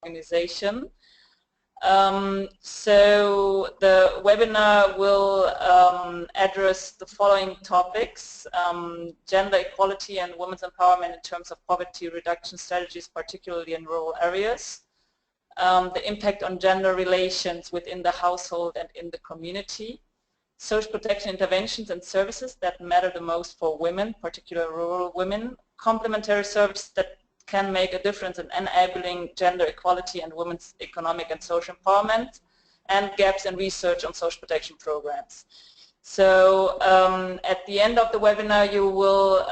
organization. So the webinar will address the following topics: gender equality and women's empowerment in terms of poverty reduction strategies, particularly in rural areas, the impact on gender relations within the household and in the community, social protection interventions and services that matter the most for women, particularly rural women, complementary services that can make a difference in enabling gender equality and women's economic and social empowerment, and gaps in research on social protection programs. So at the end of the webinar you will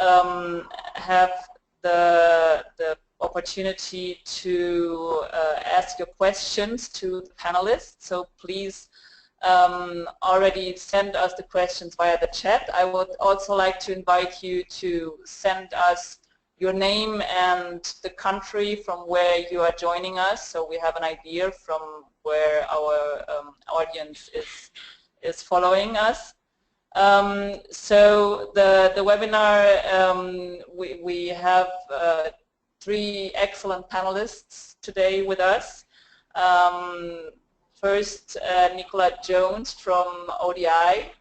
have the opportunity to ask your questions to the panelists, so please already send us the questions via the chat. I would also like to invite you to send us your name and the country from where you are joining us, so we have an idea from where our audience is following us. So the webinar, we have 3 excellent panelists today with us. First, Nicola Jones from ODI,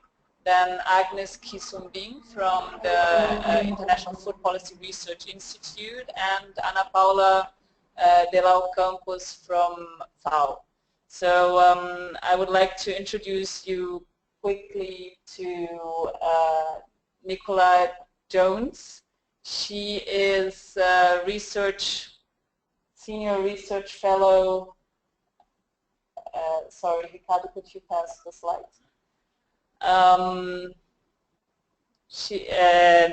then Agnes Kisumbing from the International Food Policy Research Institute, and Ana Paula de la Campos from FAO. So I would like to introduce you quickly to Nicola Jones. She is a senior research fellow. Sorry, Ricardo, could you pass the slides?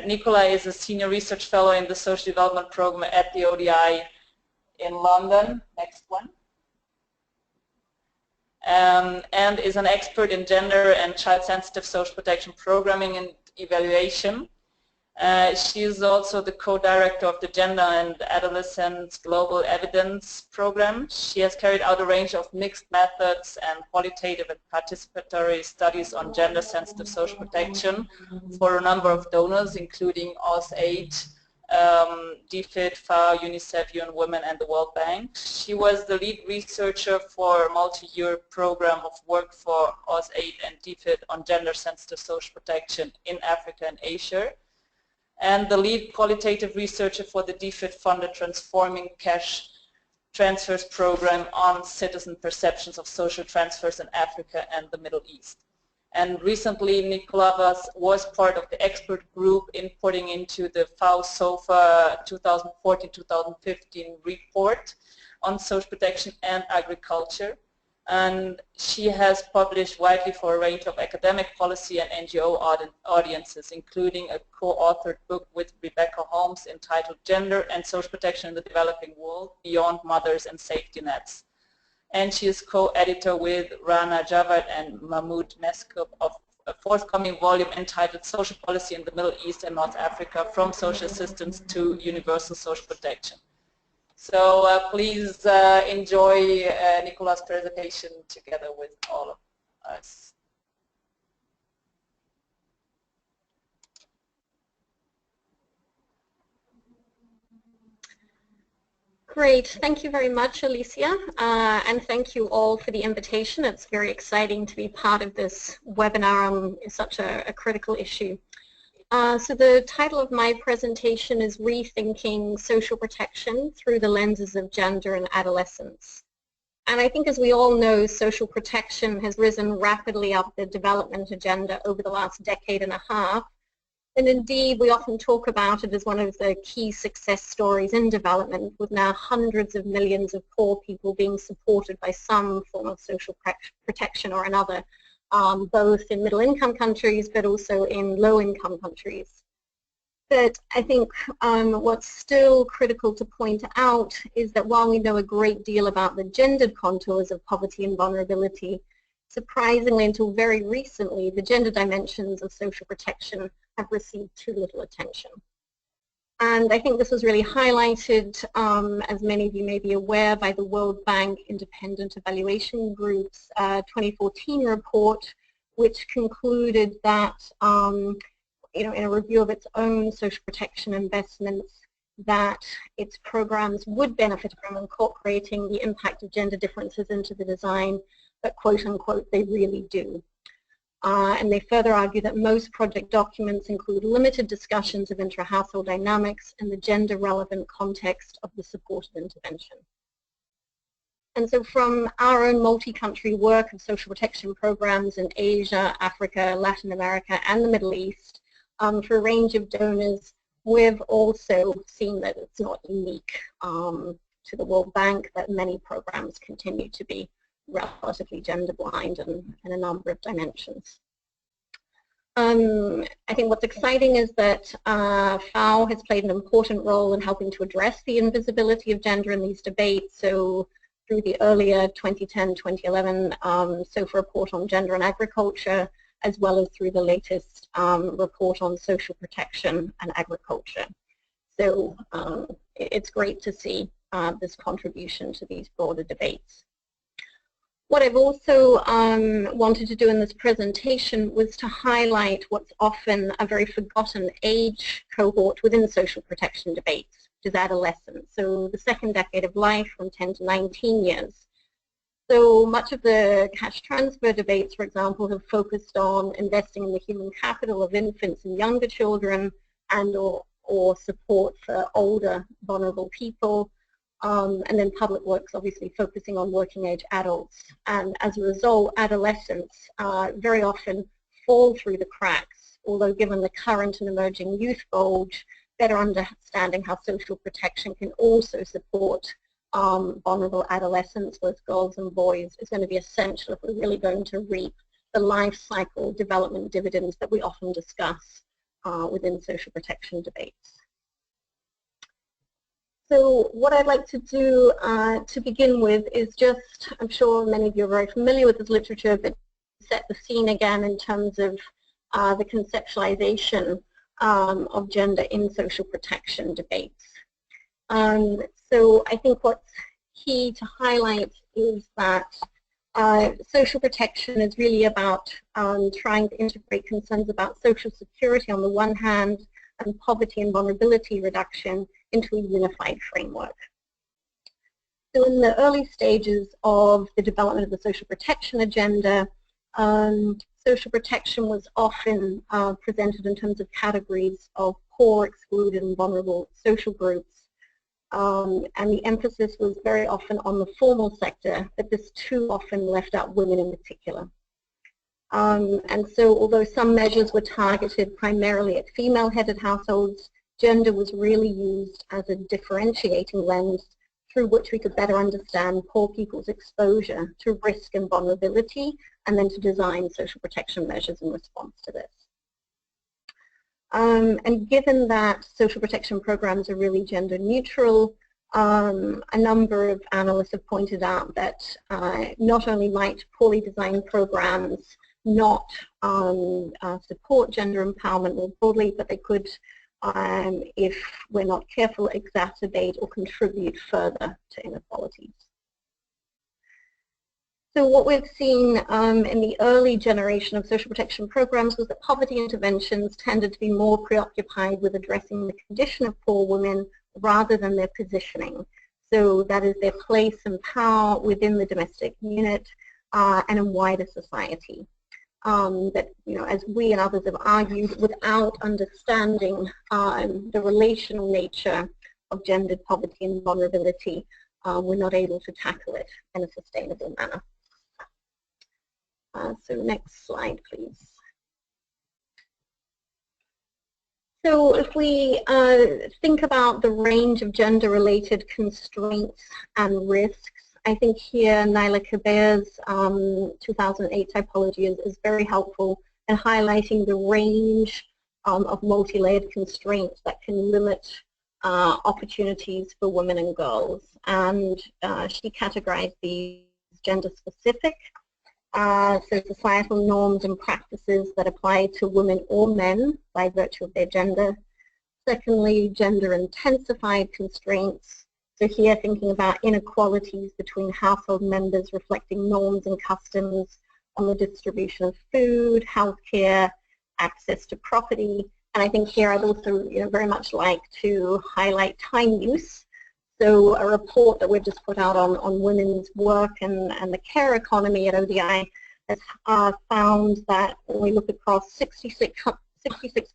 Nicola is a senior research fellow in the social development program at the ODI in London. Next one. And is an expert in gender and child-sensitive social protection programming and evaluation. She is also the co-director of the Gender and Adolescence Global Evidence Program. She has carried out a range of mixed methods and qualitative and participatory studies on gender-sensitive social protection for a number of donors, including AusAid, DFID, FAO, UNICEF, UN Women, and the World Bank. She was the lead researcher for a multi-year program of work for AusAid and DFID on gender-sensitive social protection in Africa and Asia, and the lead qualitative researcher for the DFID-funded Transforming Cash Transfers program on citizen perceptions of social transfers in Africa and the Middle East. And recently, Nicola was part of the expert group inputting into the FAO SOFA 2014-2015 report on social protection and agriculture. And she has published widely for a range of academic, policy, and NGO audiences, including a co-authored book with Rebecca Holmes entitled Gender and Social Protection in the Developing World, Beyond Mothers and Safety Nets. And she is co-editor with Rana Javad and Mahmoud Meskub of a forthcoming volume entitled Social Policy in the Middle East and North Africa, From Social Assistance to Universal Social Protection. So please enjoy Nicola's presentation together with all of us. Great, thank you very much, Alicia, and thank you all for the invitation. It's very exciting to be part of this webinar on such a critical issue. So the title of my presentation is Rethinking Social Protection Through the Lenses of Gender and Adolescence. And I think, as we all know, social protection has risen rapidly up the development agenda over the last decade and a half. And indeed, we often talk about it as one of the key success stories in development, with now hundreds of millions of poor people being supported by some form of social protection or another, both in middle-income countries but also in low-income countries. But I think what's still critical to point out is that while we know a great deal about the gendered contours of poverty and vulnerability, surprisingly, until very recently, the gender dimensions of social protection have received too little attention. And I think this was really highlighted, as many of you may be aware, by the World Bank Independent Evaluation Group's 2014 report, which concluded that, in a review of its own social protection investments, that its programs would benefit from incorporating the impact of gender differences into the design, but quote unquote, they really do. And they further argue that most project documents include limited discussions of intra-household dynamics and the gender-relevant context of the supported intervention. And so from our own multi-country work of social protection programs in Asia, Africa, Latin America, and the Middle East, for a range of donors, we've also seen that it's not unique to the World Bank, that many programs continue to be relatively gender blind in a number of dimensions. I think what's exciting is that FAO has played an important role in helping to address the invisibility of gender in these debates. So through the earlier 2010-2011 SOFA report on gender and agriculture, as well as through the latest report on social protection and agriculture. So it's great to see this contribution to these broader debates. What I've also wanted to do in this presentation was to highlight what's often a very forgotten age cohort within social protection debates, which is adolescence. So the second decade of life from 10 to 19 years. So much of the cash transfer debates, for example, have focused on investing in the human capital of infants and younger children and or support for older vulnerable people. And then public works obviously focusing on working age adults. And as a result, adolescents very often fall through the cracks, although given the current and emerging youth bulge, better understanding how social protection can also support vulnerable adolescents, both girls and boys, is going to be essential if we're really going to reap the life cycle development dividends that we often discuss within social protection debates. So what I'd like to do to begin with is just, I'm sure many of you are very familiar with this literature, but set the scene again in terms of the conceptualization of gender in social protection debates. So I think what's key to highlight is that social protection is really about trying to integrate concerns about social security on the one hand and poverty and vulnerability reduction into a unified framework. So in the early stages of the development of the social protection agenda, social protection was often presented in terms of categories of poor, excluded, and vulnerable social groups. And the emphasis was very often on the formal sector, but this too often left out women in particular. And so although some measures were targeted primarily at female-headed households, gender was really used as a differentiating lens through which we could better understand poor people's exposure to risk and vulnerability, and then to design social protection measures in response to this. And given that social protection programs are really gender neutral, a number of analysts have pointed out that not only might poorly designed programs not support gender empowerment more broadly, but they could, if we're not careful, exacerbate or contribute further to inequalities. So what we've seen in the early generation of social protection programs was that poverty interventions tended to be more preoccupied with addressing the condition of poor women rather than their positioning. So that is their place and power within the domestic unit and in wider society. That, you know, as we and others have argued, without understanding the relational nature of gendered poverty and vulnerability, we're not able to tackle it in a sustainable manner. So next slide, please. So if we think about the range of gender-related constraints and risks, I think here Naila Kabir's 2008 typology is very helpful in highlighting the range of multi-layered constraints that can limit opportunities for women and girls. And she categorized these gender-specific, so societal norms and practices that apply to women or men by virtue of their gender. Secondly, gender-intensified constraints. So here thinking about inequalities between household members reflecting norms and customs on the distribution of food, healthcare, access to property, And I think here I'd also very much like to highlight time use. So a report that we've just put out on women's work and the care economy at ODI has found that when we look across 66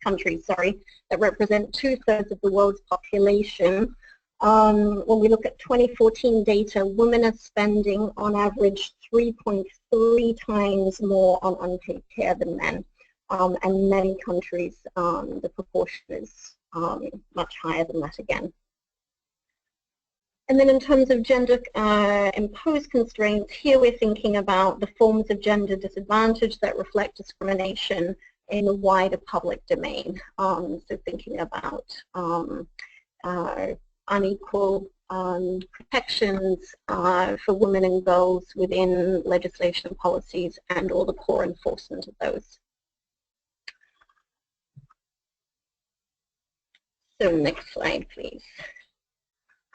countries, that represent 2/3 of the world's population, when we look at 2014 data, women are spending on average 3.3 times more on unpaid care than men. And in many countries, the proportion is much higher than that again. And then in terms of gender-imposed constraints, here we're thinking about the forms of gender disadvantage that reflect discrimination in the wider public domain. So thinking about unequal protections for women and girls within legislation and policies and all the core enforcement of those. So next slide, please.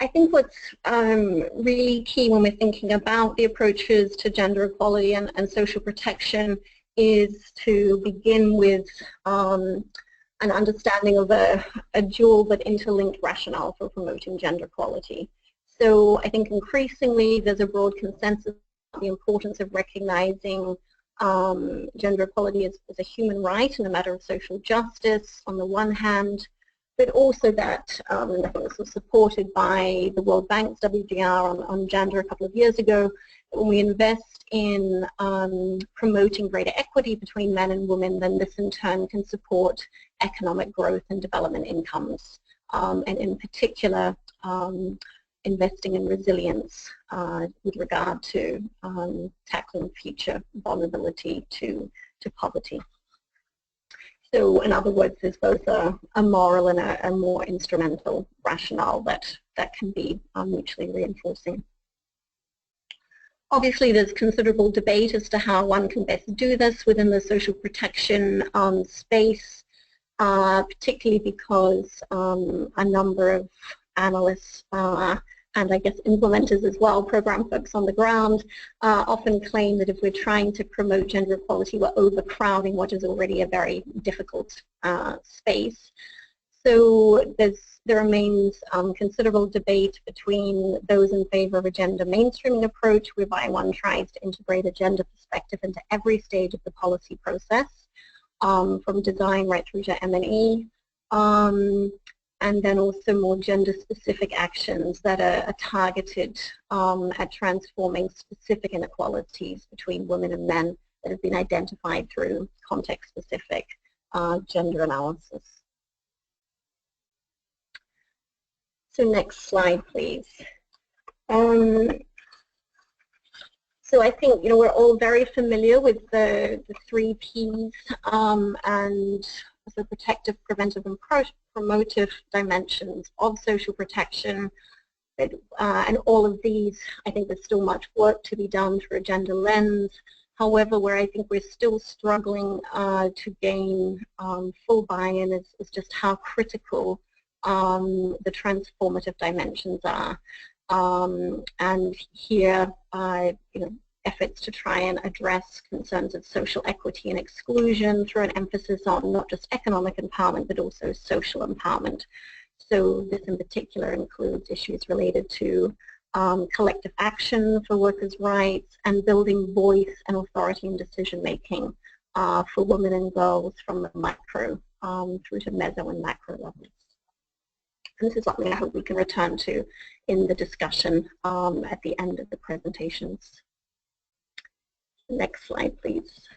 I think what's really key when we're thinking about the approaches to gender equality and social protection is to begin with an understanding of a dual but interlinked rationale for promoting gender equality. So I think increasingly there's a broad consensus on the importance of recognizing gender equality as a human right and a matter of social justice on the one hand, but also that I think this was supported by the World Bank's WGR on gender a couple of years ago. When we invest in promoting greater equity between men and women, then this in turn can support economic growth and development incomes, and in particular investing in resilience with regard to tackling future vulnerability to poverty. So in other words, there's both a moral and a more instrumental rationale that can be mutually reinforcing. Obviously, there's considerable debate as to how one can best do this within the social protection space, particularly because a number of analysts and I guess implementers as well, program folks on the ground, often claim that if we're trying to promote gender equality, we're overcrowding what is already a very difficult space. So there remains considerable debate between those in favor of a gender mainstreaming approach, whereby one tries to integrate a gender perspective into every stage of the policy process, from design right through to M&E. And then also more gender-specific actions that are targeted at transforming specific inequalities between women and men that have been identified through context-specific gender analysis. So next slide, please. So I think we're all very familiar with the 3 Ps and the protective, preventive, and promotive dimensions of social protection. And all of these, I think there's still much work to be done through a gender lens. However, where I think we're still struggling to gain full buy-in is just how critical the transformative dimensions are. And here, efforts to try and address concerns of social equity and exclusion through an emphasis on not just economic empowerment, but also social empowerment. So this in particular includes issues related to collective action for workers' rights and building voice and authority in decision-making for women and girls from the micro through to meso and macro levels. And this is something I hope we can return to in the discussion at the end of the presentations. Next slide, please.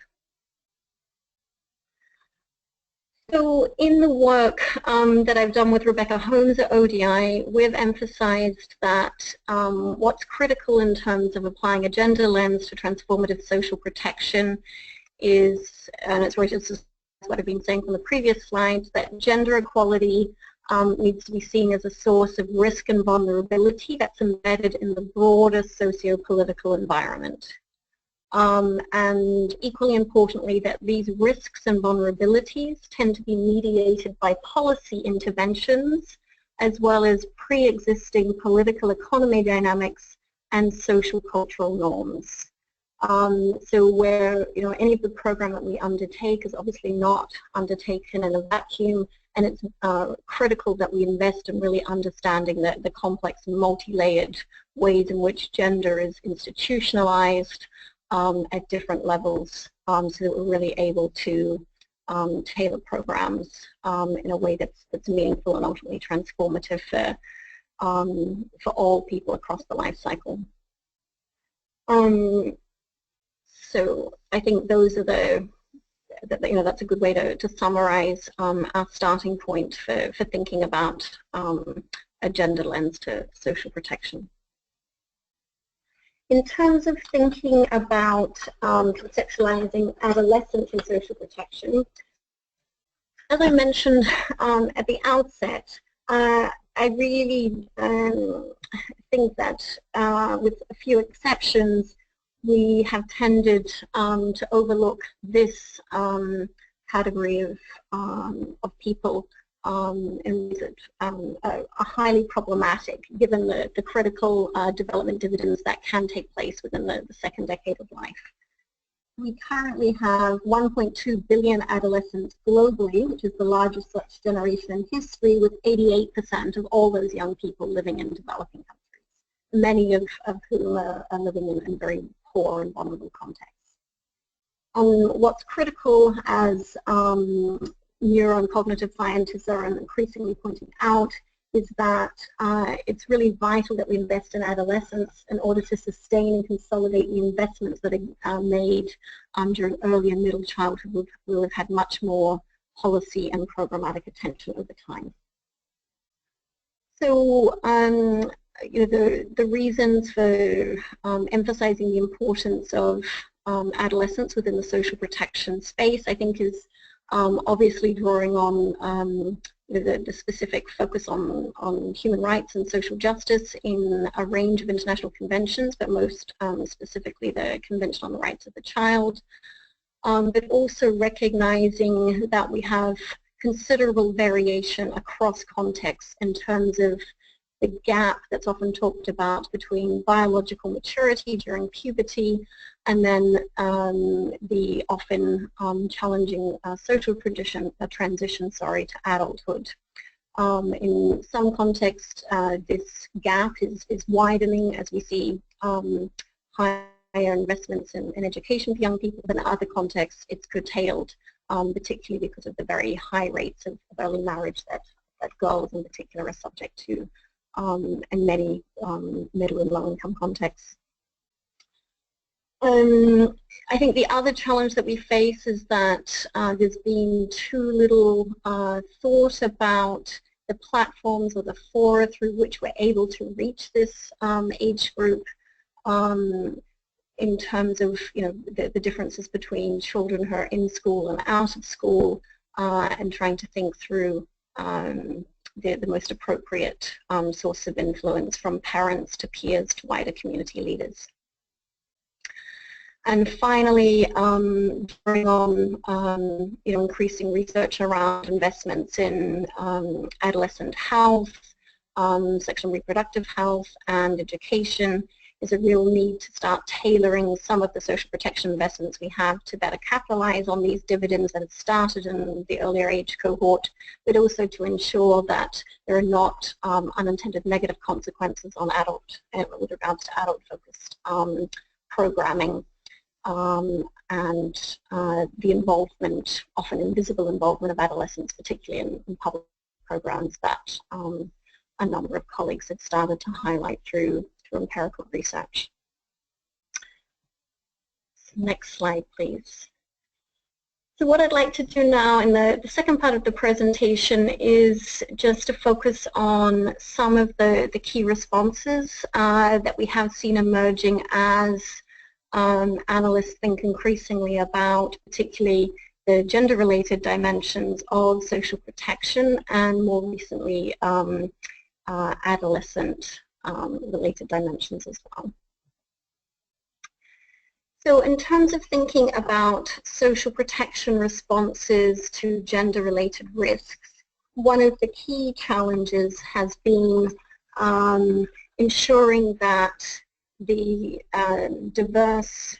So in the work that I've done with Rebecca Holmes at ODI, we've emphasized that what's critical in terms of applying a gender lens to transformative social protection is, and it's related to what I've been saying from the previous slides, that gender equality needs to be seen as a source of risk and vulnerability that's embedded in the broader socio-political environment. And equally importantly, that these risks and vulnerabilities tend to be mediated by policy interventions as well as pre-existing political economy dynamics and social cultural norms. So where any of the program that we undertake is obviously not undertaken in a vacuum. and it's critical that we invest in really understanding the complex and multi-layered ways in which gender is institutionalized at different levels, so that we're really able to tailor programs in a way that's meaningful and ultimately transformative for all people across the life cycle. So I think those are that's a good way to summarize our starting point for thinking about a gender lens to social protection. In terms of thinking about conceptualizing adolescence and social protection, as I mentioned at the outset, I really think that with a few exceptions, we have tended to overlook this category of people and that are highly problematic given the critical development dividends that can take place within the second decade of life. We currently have 1.2 billion adolescents globally, which is the largest such generation in history, with 88% of all those young people living in developing countries, many of whom are living in very poor and vulnerable contexts. What's critical, as neuro and cognitive scientists are increasingly pointing out, is that it's really vital that we invest in adolescence in order to sustain and consolidate the investments that are made during early and middle childhood. We'll have had much more policy and programmatic attention over time. So the reasons for emphasizing the importance of adolescence within the social protection space, I think, is obviously drawing on the specific focus on human rights and social justice in a range of international conventions, but most specifically the Convention on the Rights of the Child, but also recognizing that we have considerable variation across contexts in terms of the gap that's often talked about between biological maturity during puberty and then the often challenging social transition to adulthood. In some contexts, this gap is widening as we see higher investments in education for young people, but in other contexts it's curtailed, particularly because of the very high rates of early marriage that girls in particular are subject to in many middle and low income contexts. I think the other challenge that we face is that there's been too little thought about the platforms or the fora through which we're able to reach this age group in terms of the differences between children who are in school and out of school, and trying to think through the most appropriate source of influence, from parents to peers to wider community leaders. And finally, drawing on increasing research around investments in adolescent health, sexual and reproductive health, and education, is a real need to start tailoring some of the social protection investments we have to better capitalize on these dividends that have started in the earlier age cohort, but also to ensure that there are not unintended negative consequences on with regards to adult-focused programming. And the involvement, often invisible involvement, of adolescents, particularly in public programs that a number of colleagues have started to highlight through empirical research. Next slide, please. So what I'd like to do now in the second part of the presentation is just to focus on some of the key responses that we have seen emerging as analysts think increasingly about particularly the gender-related dimensions of social protection, and more recently adolescent-related dimensions as well. So in terms of thinking about social protection responses to gender-related risks, one of the key challenges has been ensuring that the diverse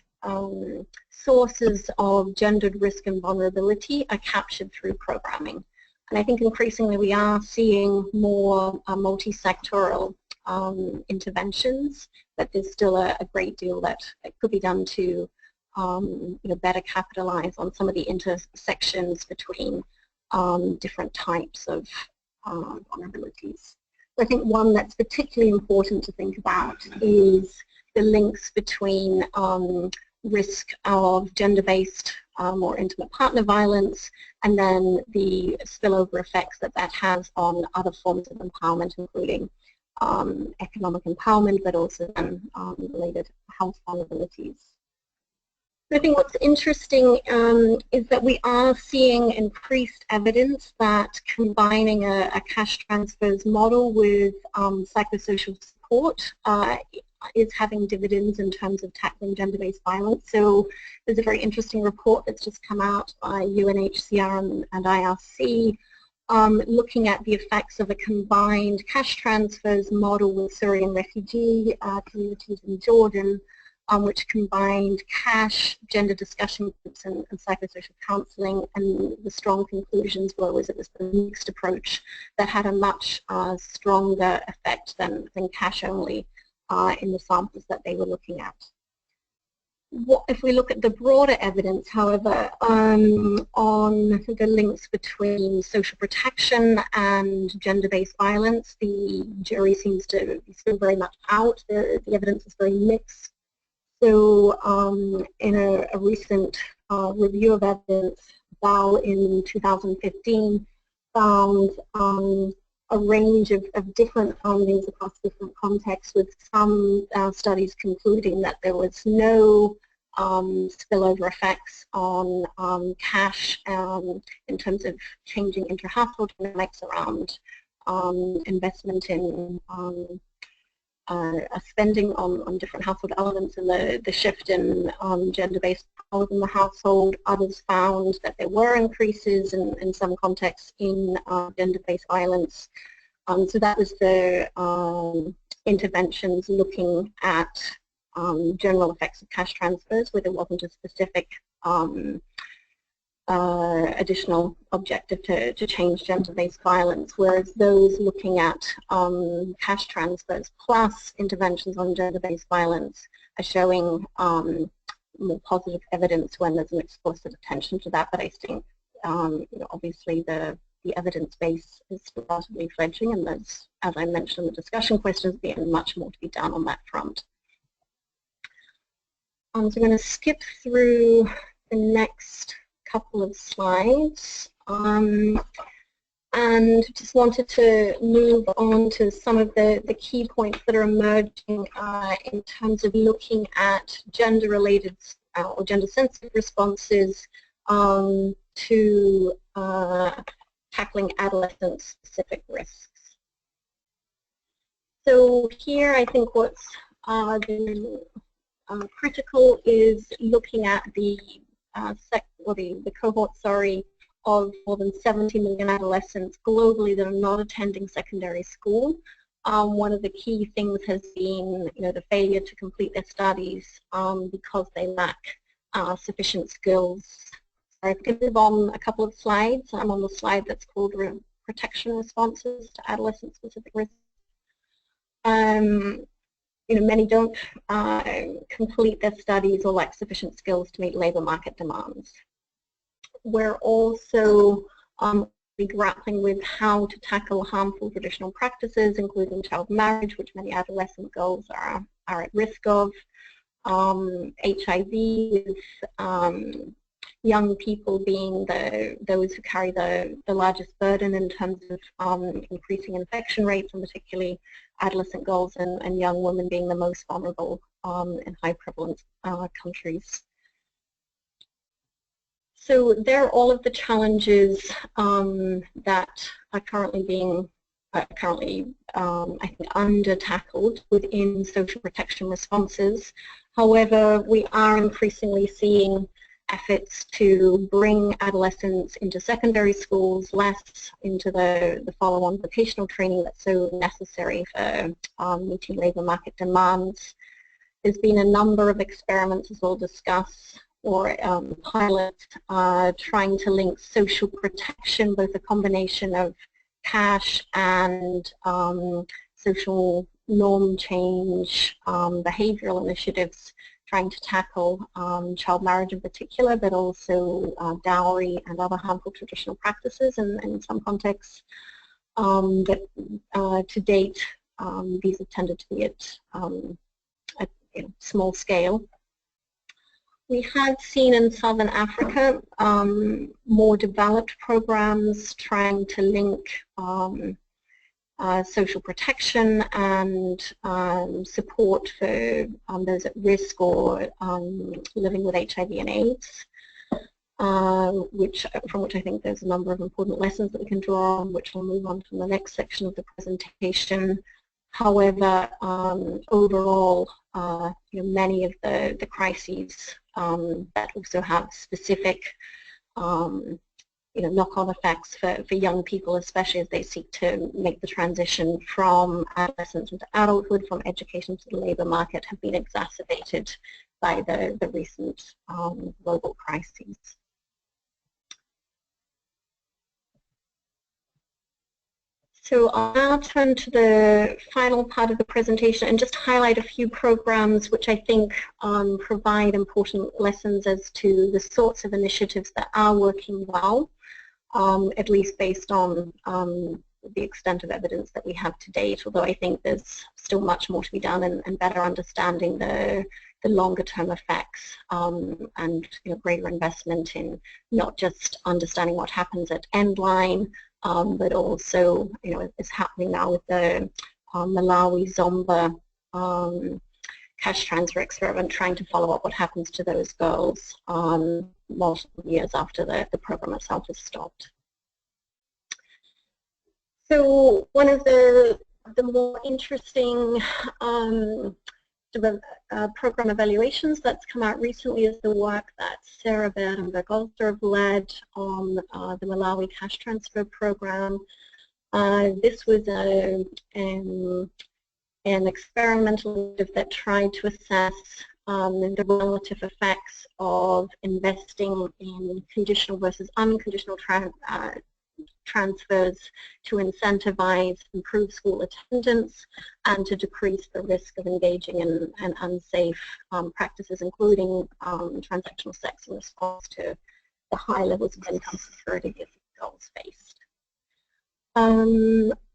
sources of gendered risk and vulnerability are captured through programming. And I think increasingly we are seeing more multi-sectoral interventions, but there's still a great deal that could be done to better capitalize on some of the intersections between different types of vulnerabilities. So I think one that's particularly important to think about is the links between risk of gender-based or intimate partner violence, and then the spillover effects that that has on other forms of empowerment, including economic empowerment, but also then related health vulnerabilities. I think what's interesting is that we are seeing increased evidence that combining a cash transfers model with psychosocial support is having dividends in terms of tackling gender-based violence. So there's a very interesting report that's just come out by UNHCR and IRC looking at the effects of a combined cash transfers model with Syrian refugee communities in Jordan, which combined cash, gender discussion groups, and psychosocial counseling. And the strong conclusions was it was a mixed approach that had a much stronger effect than cash only in the samples that they were looking at. If we look at the broader evidence, however, on the links between social protection and gender-based violence, the jury seems to be still very much out. The evidence is very mixed. So in a recent review of evidence, BAL in 2015 found a range of different findings across different contexts, with some studies concluding that there was no spillover effects on cash in terms of changing inter-household dynamics around investment in spending on different household elements, and the shift in gender-based power in the household. Others found that there were increases in some contexts in gender-based violence. So that was the interventions looking at general effects of cash transfers, where there wasn't a specific additional objective to change gender-based violence, whereas those looking at cash transfers plus interventions on gender-based violence are showing more positive evidence when there's an explicit attention to that. But I think obviously the evidence base is relatively fledgling, and there's, as I mentioned in the discussion questions, there's much more to be done on that front. So I'm going to skip through the next couple of slides and just wanted to move on to some of the key points that are emerging in terms of looking at gender-related or gender-sensitive responses to tackling adolescent-specific risks. So here I think what's critical is looking at the cohort, of more than 70 million adolescents globally that are not attending secondary school. One of the key things has been, the failure to complete their studies because they lack sufficient skills. I'm going to move on a couple of slides. I'm on the slide that's called protection responses to adolescent-specific risks. Many don't complete their studies or lack sufficient skills to meet labor market demands. We're also grappling with how to tackle harmful traditional practices, including child marriage, which many adolescent girls are at risk of, HIV, with young people being those who carry the largest burden in terms of increasing infection rates, and particularly adolescent girls and young women being the most vulnerable in high prevalence countries. So there are all of the challenges that are currently being I think under tackled within social protection responses. However, we are increasingly seeing efforts to bring adolescents into secondary schools, less into the follow-on vocational training that's so necessary for meeting labour market demands. There's been a number of experiments, as we'll discuss, or pilot trying to link social protection, both a combination of cash and social norm change, behavioral initiatives trying to tackle child marriage in particular, but also dowry and other harmful traditional practices in some contexts. But to date, these have tended to be at small scale. We have seen in Southern Africa more developed programs trying to link social protection and support for those at risk or living with HIV and AIDS, from which I think there's a number of important lessons that we can draw on, which we'll move on to the next section of the presentation. However, overall, many of the crises that also have specific knock-on effects for young people, especially as they seek to make the transition from adolescence into adulthood, from education to the labour market, have been exacerbated by the recent global crises. So I'll now turn to the final part of the presentation and just highlight a few programs which I think provide important lessons as to the sorts of initiatives that are working well, at least based on the extent of evidence that we have to date, although I think there's still much more to be done in better understanding the longer term effects and greater investment in not just understanding what happens at endline, but also, is happening now with the Malawi Zomba cash transfer experiment, trying to follow up what happens to those girls multiple years after the program itself is stopped. So one of the more interesting program evaluations that's come out recently is the work that Sarah Baird and Bergolter have led on the Malawi cash transfer program. This was an experimental initiative that tried to assess the relative effects of investing in conditional versus unconditional transfers to incentivize improved school attendance and to decrease the risk of engaging in unsafe practices, including transactional sex, in response to the high levels of income security that girls faced.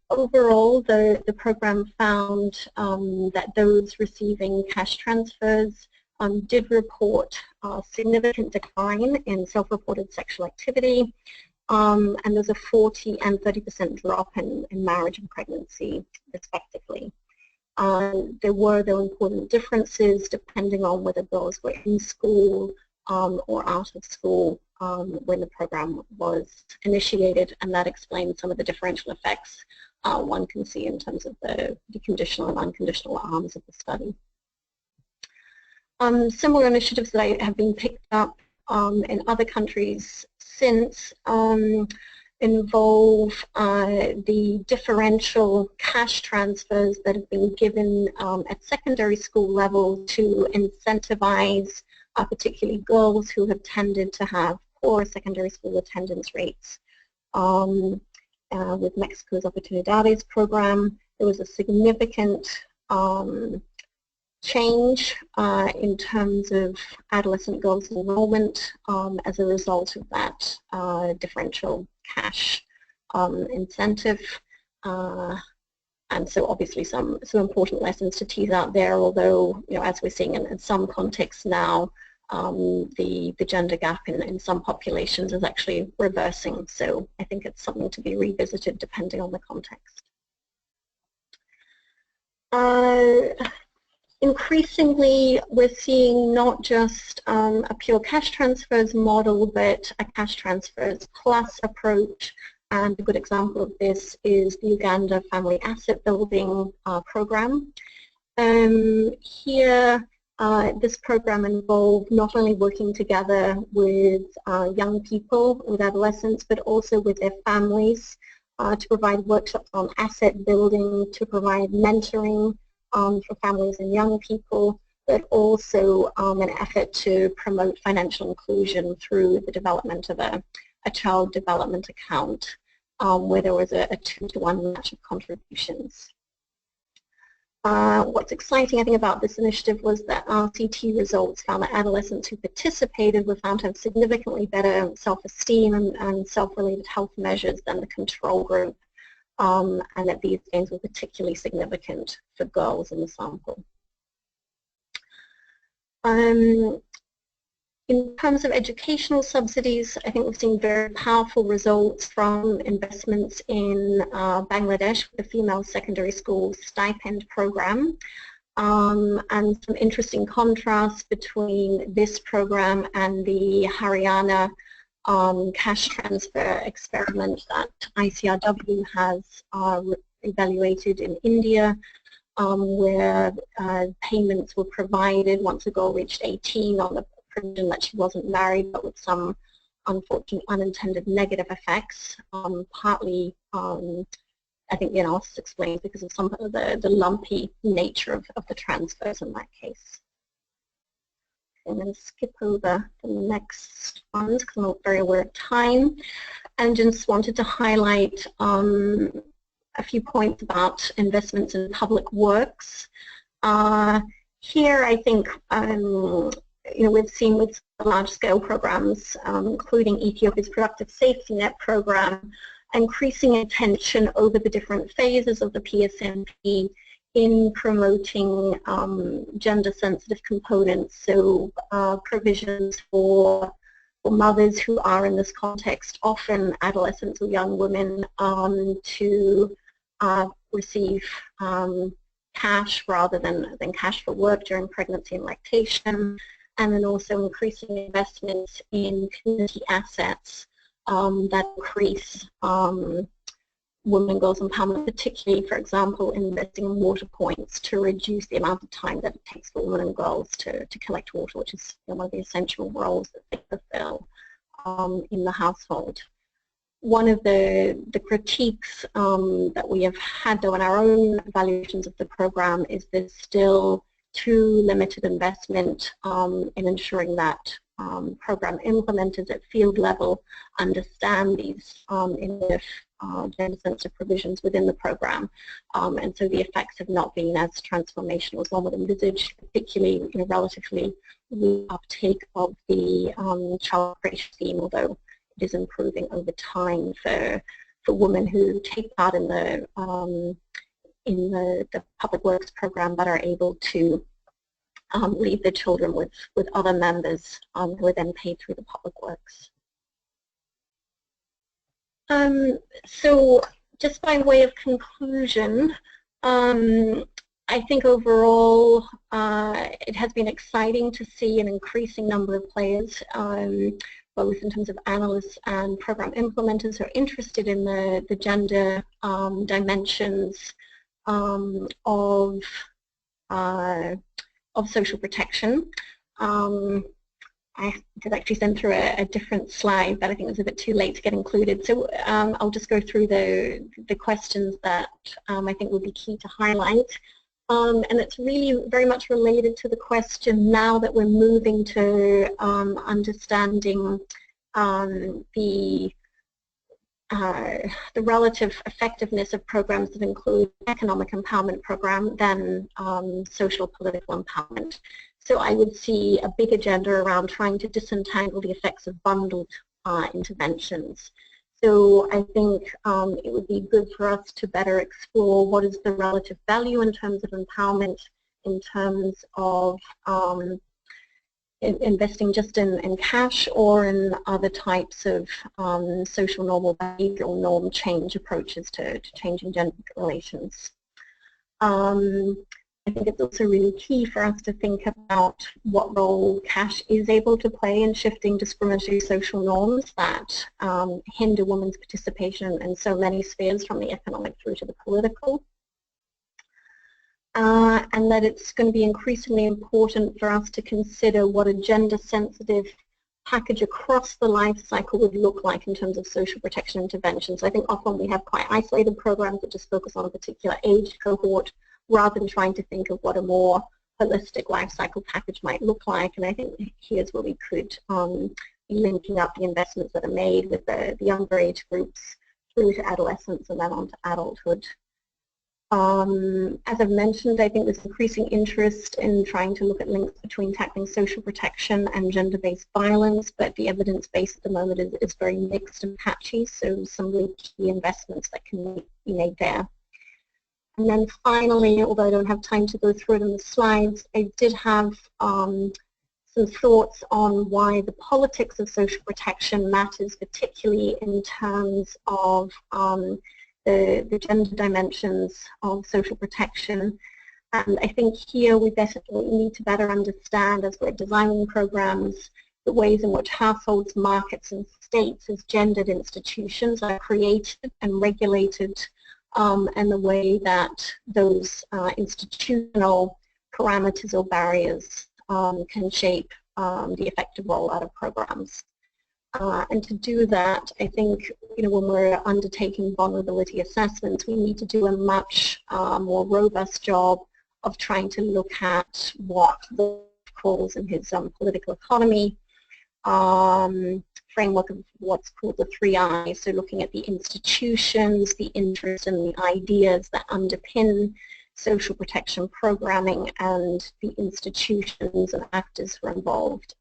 Overall, the program found that those receiving cash transfers did report a significant decline in self-reported sexual activity, and there's a 40% and 30% drop in marriage and pregnancy, respectively. There were, though, important differences depending on whether girls were in school or out of school when the program was initiated, and that explains some of the differential effects one can see in terms of the conditional and unconditional arms of the study. Similar initiatives that have been picked up in other countries since involve the differential cash transfers that have been given at secondary school level to incentivize particularly girls who have tended to have poor secondary school attendance rates. With Mexico's Oportunidades program, there was a significant change in terms of adolescent girls' enrollment as a result of that differential cash incentive. And so obviously some important lessons to tease out there, although as we're seeing in some contexts now, the gender gap in some populations is actually reversing. So I think it's something to be revisited depending on the context. Increasingly, we're seeing not just a pure cash transfers model, but a cash transfers plus approach. And a good example of this is the Uganda Family Asset Building program. Here, this program involved not only working together with young people, with adolescents, but also with their families to provide workshops on asset building, to provide mentoring for families and young people, but also an effort to promote financial inclusion through the development of a child development account where there was a 2-to-1 match of contributions. What's exciting, I think, about this initiative was that RCT results found that adolescents who participated were found to have significantly better self-esteem and self-related health measures than the control group, and that these gains were particularly significant for girls in the sample. In terms of educational subsidies, I think we've seen very powerful results from investments in Bangladesh with the female secondary school stipend program, and some interesting contrasts between this program and the Haryana cash transfer experiment that ICRW has evaluated in India, where payments were provided once a girl reached 18 on the provision that she wasn't married, but with some unfortunate unintended negative effects, partly I think the analysis explains because of some of the lumpy nature of the transfers in that case. I'm going to skip over the next ones because I'm not very aware of time, and just wanted to highlight a few points about investments in public works. Here I think we've seen with large-scale programs, including Ethiopia's Productive Safety Net program, increasing attention over the different phases of the PSNP in promoting gender-sensitive components, so provisions for mothers who are in this context, often adolescents or young women, to receive cash rather than cash for work during pregnancy and lactation, and then also increasing investments in community assets that increase women and girls' empowerment, particularly, for example, investing in water points to reduce the amount of time that it takes for women and girls to collect water, which is one of the essential roles that they fulfill in the household. One of the critiques that we have had, though, in our own evaluations of the program is there's still too limited investment in ensuring that program implementers at field level understand these innovative gender-sensitive provisions within the program, and so the effects have not been as transformational as one would envisage, particularly in a relatively low uptake of the child creation scheme, although it is improving over time for women who take part in the public works program but are able to leave their children with other members who are then paid through the public works. So just by way of conclusion, I think overall it has been exciting to see an increasing number of players, both in terms of analysts and program implementers, who are interested in the gender dimensions of social protection. I did actually send through a different slide, but I think it was a bit too late to get included. So I'll just go through the questions that I think would be key to highlight. And it's really very much related to the question now that we're moving to understanding the relative effectiveness of programs that include economic empowerment program than social political empowerment. So I would see a big agenda around trying to disentangle the effects of bundled interventions. So I think it would be good for us to better explore what is the relative value in terms of empowerment, in terms of investing just in cash or in other types of social normal behavioral norm change approaches to changing gender relations. I think it's also really key for us to think about what role cash is able to play in shifting discriminatory social norms that hinder women's participation in so many spheres, from the economic through to the political. And that it's going to be increasingly important for us to consider what a gender-sensitive package across the life cycle would look like in terms of social protection interventions. I think often we have quite isolated programs that just focus on a particular age cohort, rather than trying to think of what a more holistic life cycle package might look like. And I think here's where we could be linking up the investments that are made with the younger age groups through to adolescence and then on to adulthood. As I've mentioned, I think there's increasing interest in trying to look at links between tackling social protection and gender-based violence, but the evidence base at the moment is very mixed and patchy, so some really key investments that can be made there. And then finally, although I don't have time to go through it in the slides, I did have some thoughts on why the politics of social protection matters, particularly in terms of the gender dimensions of social protection. And I think here we need to better understand, as we're designing programs, the ways in which households, markets, and states as gendered institutions are created and regulated, and the way that those institutional parameters or barriers can shape the effective rollout of programs. And to do that, I think, when we're undertaking vulnerability assessments, we need to do a much more robust job of trying to look at what Wolf calls in his political economy framework of what's called the 3 I's, so looking at the institutions, the interests and the ideas that underpin social protection programming, and the institutions and actors who are involved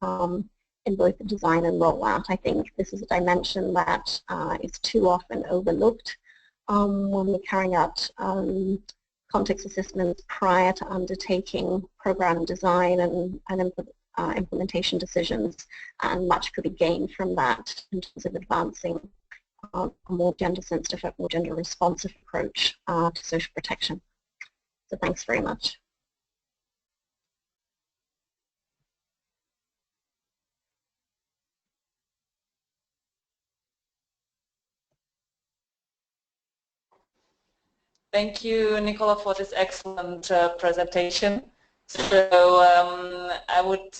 in both the design and rollout. I think this is a dimension that is too often overlooked when we're carrying out context assessments prior to undertaking program design and implementation decisions, and much could be gained from that in terms of advancing a more gender-sensitive, more gender-responsive approach to social protection. So thanks very much. Thank you, Nicola, for this excellent presentation. So I would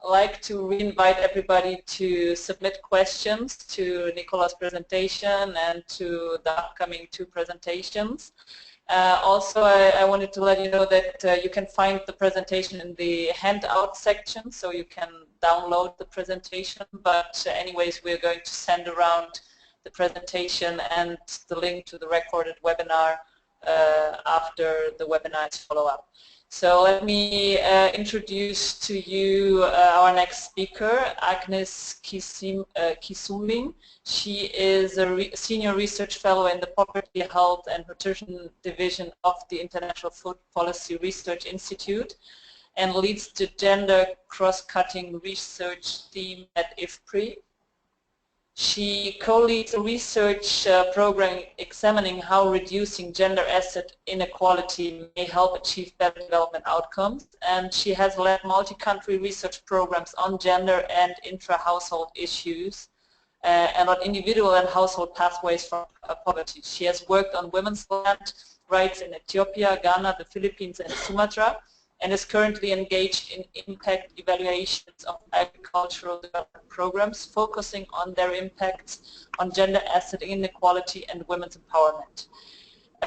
like to re-invite everybody to submit questions to Nicola's presentation and to the upcoming 2 presentations. Also, I wanted to let you know that you can find the presentation in the handout section, so you can download the presentation, but anyways, we're going to send around the presentation and the link to the recorded webinar after the webinar's follow-up. So let me introduce to you our next speaker, Agnes Kisuming. She is a senior research fellow in the Poverty, Health and Nutrition Division of the International Food Policy Research Institute and leads the gender cross-cutting research team at IFPRI. She co-leads a research program examining how reducing gender asset inequality may help achieve better development outcomes, and she has led multi-country research programs on gender and intra-household issues and on individual and household pathways from poverty. She has worked on women's land rights in Ethiopia, Ghana, the Philippines, and Sumatra, and is currently engaged in impact evaluations of agricultural development programs, focusing on their impacts on gender asset inequality and women's empowerment.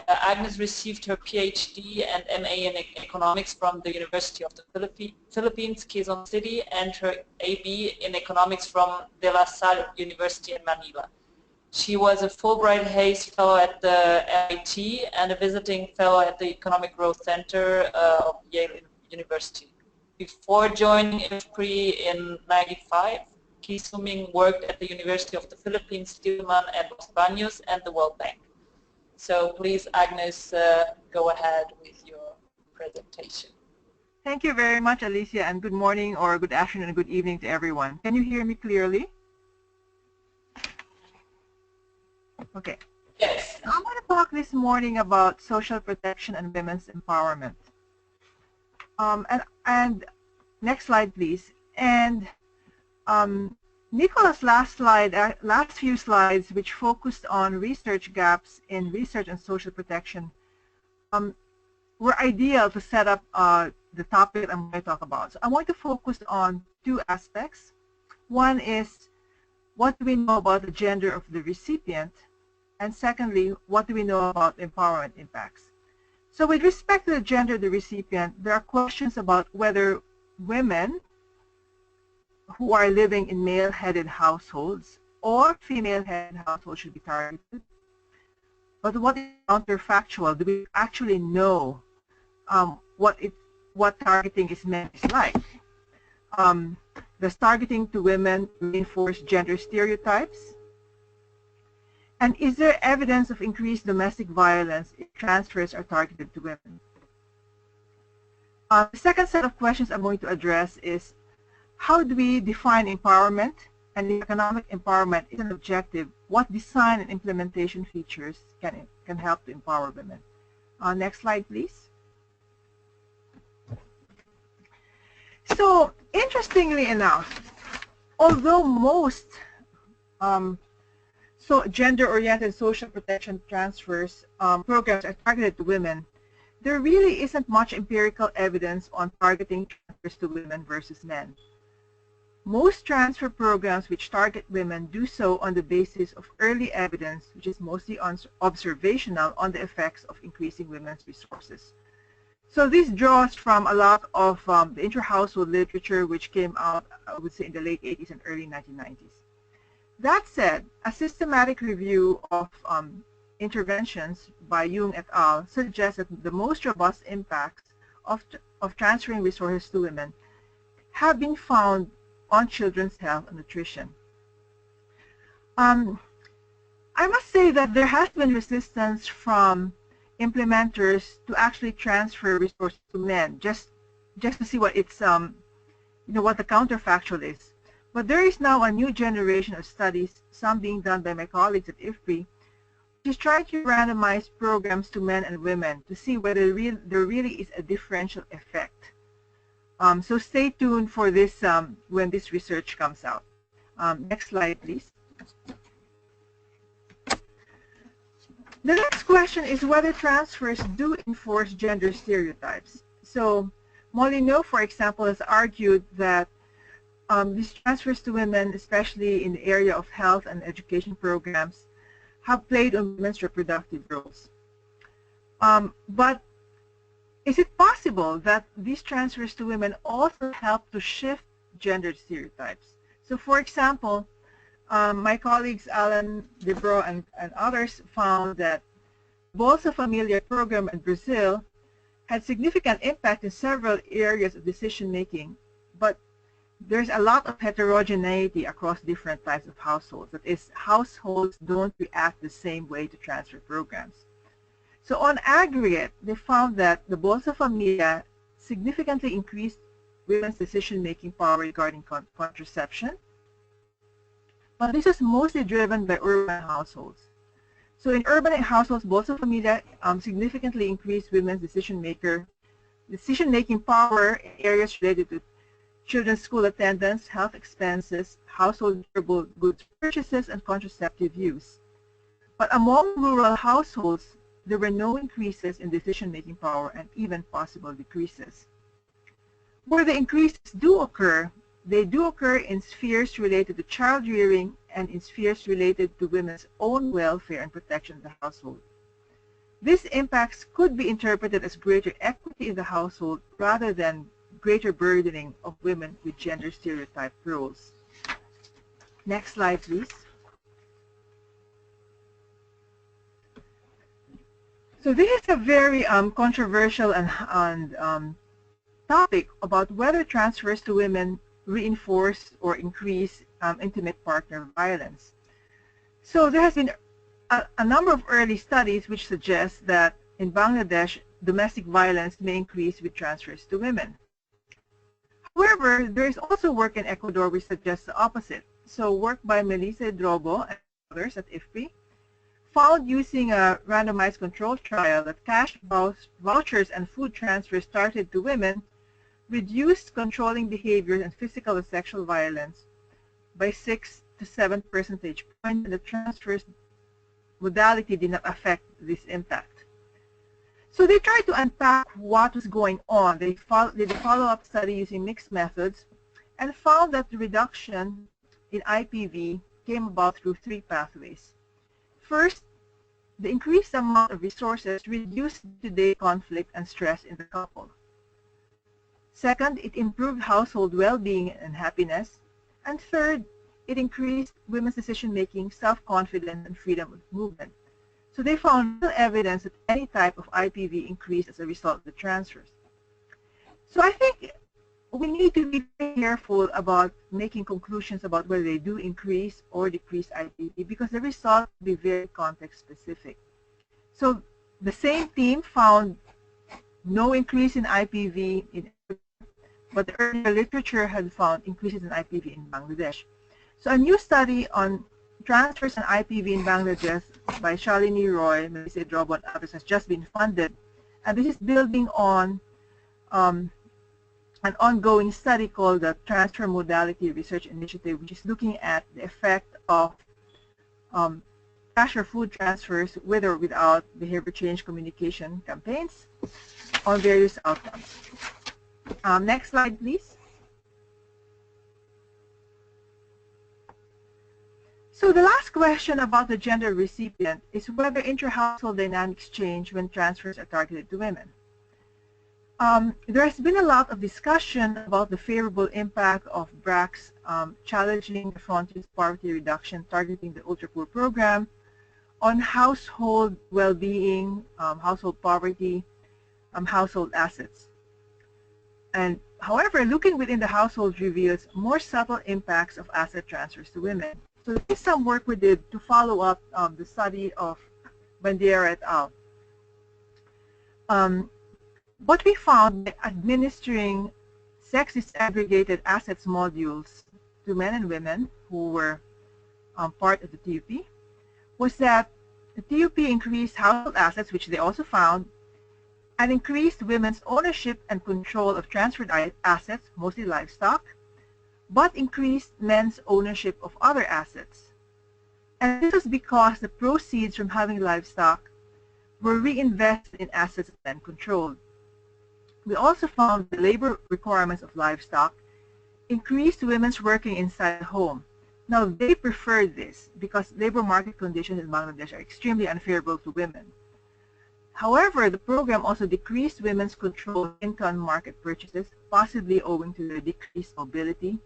Agnes received her PhD and MA in economics from the University of the Philippines, Quezon City, and her AB in economics from De La Salle University in Manila. She was a Fulbright Hays Fellow at the MIT and a visiting fellow at the Economic Growth Center of Yale University. Before joining IFPRI in '95, Kisuming worked at the University of the Philippines, Tillman and Los Baños, and the World Bank. So please, Agnes, go ahead with your presentation. Thank you very much, Alicia, and good morning or good afternoon and good evening to everyone. Can you hear me clearly? Okay. Yes. I want to talk this morning about social protection and women's empowerment. And next slide, please. And Nicola's last few slides, which focused on research gaps in research and social protection, were ideal to set up the topic I'm going to talk about. So I want to focus on 2 aspects. One is, what do we know about the gender of the recipient? And secondly, what do we know about empowerment impacts? So with respect to the gender of the recipient, there are questions about whether women who are living in male-headed households or female-headed households should be targeted. But what is counterfactual? Do we actually know what targeting is meant is like? Does targeting to women reinforce gender stereotypes? And is there evidence of increased domestic violence if transfers are targeted to women? The second set of questions I'm going to address is, how do we define empowerment? And if economic empowerment is an objective, what design and implementation features can help to empower women? Next slide, please. So, interestingly enough, although most gender-oriented social protection transfers programs are targeted to women, there really isn't much empirical evidence on targeting transfers to women versus men. Most transfer programs which target women do so on the basis of early evidence, which is mostly observational, on the effects of increasing women's resources. So this draws from a lot of the inter-household literature which came out, I would say, in the late 80s and early 1990s. That said, a systematic review of interventions by Jung et al. Suggests that the most robust impacts of transferring resources to women have been found on children's health and nutrition. I must say that there has been resistance from implementers to actually transfer resources to men, just to see what it's what the counterfactual is. But there is now a new generation of studies, some being done by my colleagues at IPC, which is trying to randomize programs to men and women to see whether there really is a differential effect. So stay tuned for this when this research comes out. Next slide, please. The next question is whether transfers do enforce gender stereotypes. So Molyneux, for example, has argued that these transfers to women, especially in the area of health and education programs, have played on women's reproductive roles. But is it possible that these transfers to women also help to shift gender stereotypes? So for example, my colleagues Alan Debro and others found that Bolsa Familia program in Brazil had significant impact in several areas of decision making, but there's a lot of heterogeneity across different types of households. That is, households don't react the same way to transfer programs. So on aggregate, they found that the Bolsa Familia significantly increased women's decision-making power regarding contraception, but this is mostly driven by urban households. So in urban households, Bolsa Familia significantly increased women's decision-making power in areas related to children's school attendance, health expenses, household durable goods purchases, and contraceptive use. But among rural households, there were no increases in decision-making power and even possible decreases. Where the increases do occur, they do occur in spheres related to child rearing and in spheres related to women's own welfare and protection of the household. These impacts could be interpreted as greater equity in the household rather than greater burdening of women with gender stereotype roles. Next slide, please. So this is a very controversial and topic about whether transfers to women reinforce or increase intimate partner violence. So there has been a number of early studies which suggest that in Bangladesh, domestic violence may increase with transfers to women. However, there is also work in Ecuador which suggests the opposite. So work by Melissa Drobo and others at IPC found using a randomized control trial that cash vouchers and food transfers started to women reduced controlling behaviors and physical and sexual violence by 6 to 7 percentage points, and the transfers modality did not affect this impact. So they tried to unpack what was going on. They did a follow-up study using mixed methods and found that the reduction in IPV came about through 3 pathways. First, the increased amount of resources reduced day-to-day conflict and stress in the couple. Second, it improved household well-being and happiness. And third, it increased women's decision-making, self-confidence, and freedom of movement. So they found no evidence that any type of IPV increased as a result of the transfers. So I think we need to be very careful about making conclusions about whether they do increase or decrease IPV because the results will be very context-specific. So the same team found no increase in IPV but the earlier literature had found increases in IPV in Bangladesh. So a new study on transfers and IPV in Bangladesh by Shalini Roy, Melissa Drobo, and others has just been funded. And this is building on an ongoing study called the Transfer Modality Research Initiative, which is looking at the effect of cash or food transfers with or without behavior change communication campaigns on various outcomes. Next slide, please. So the last question about the gender recipient is whether inter-household dynamics change when transfers are targeted to women. There has been a lot of discussion about the favorable impact of BRAC's challenging the frontiers poverty reduction targeting the ultra-poor program on household well-being, household poverty, household assets. And however, looking within the household reveals more subtle impacts of asset transfers to women. So this is some work we did to follow up the study of Bandera et al. What we found by administering sex-disaggregated assets modules to men and women who were part of the TUP was that the TUP increased household assets, which they also found, and increased women's ownership and control of transferred assets, mostly livestock, but increased men's ownership of other assets. And this was because the proceeds from having livestock were reinvested in assets that men controlled. We also found the labor requirements of livestock increased women's working inside the home. Now, they preferred this because labor market conditions in Bangladesh are extremely unfavorable to women. However, the program also decreased women's control of income market purchases, possibly owing to their decreased mobility,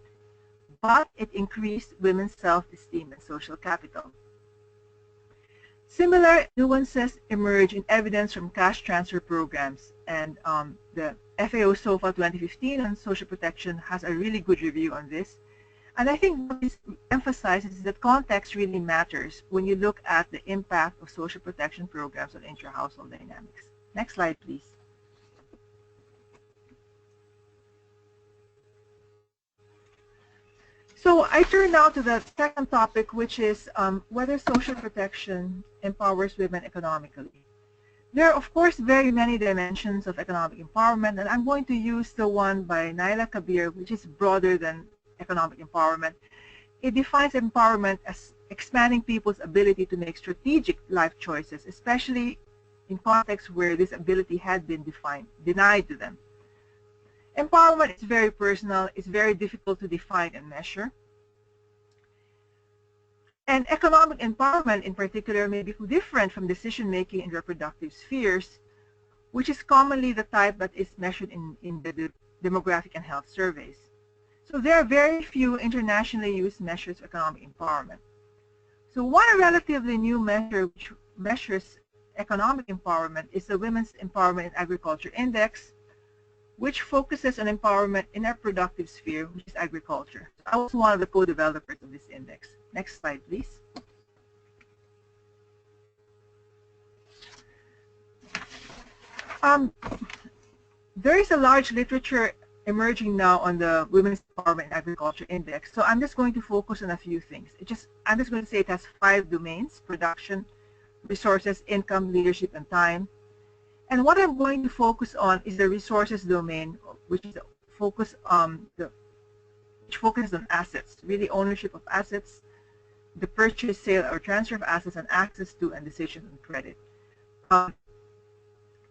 but it increased women's self-esteem and social capital. Similar nuances emerge in evidence from cash transfer programs, and the FAO SOFA 2015 on social protection has a really good review on this. And I think what this emphasizes that context really matters when you look at the impact of social protection programs on intra-household dynamics. Next slide, please. So I turn now to the second topic, which is whether social protection empowers women economically. There are, of course, very many dimensions of economic empowerment, and I'm going to use the one by Naila Kabir, which is broader than economic empowerment. It defines empowerment as expanding people's ability to make strategic life choices, especially in contexts where this ability had been denied to them. Empowerment is very personal, it's very difficult to define and measure. And economic empowerment in particular may be different from decision-making in reproductive spheres, which is commonly the type that is measured in the demographic and health surveys. So there are very few internationally used measures of economic empowerment. So one relatively new measure which measures economic empowerment is the Women's Empowerment in Agriculture Index, which focuses on empowerment in a productive sphere, which is agriculture. I was one of the co-developers of this index. Next slide, please. There is a large literature emerging now on the Women's Empowerment in Agriculture Index. So I'm just going to focus on a few things. I'm just going to say it has 5 domains: production, resources, income, leadership, and time. And what I'm going to focus on is the resources domain, which is focuses on assets, really ownership of assets, the purchase, sale, or transfer of assets, and access to and decisions on credit.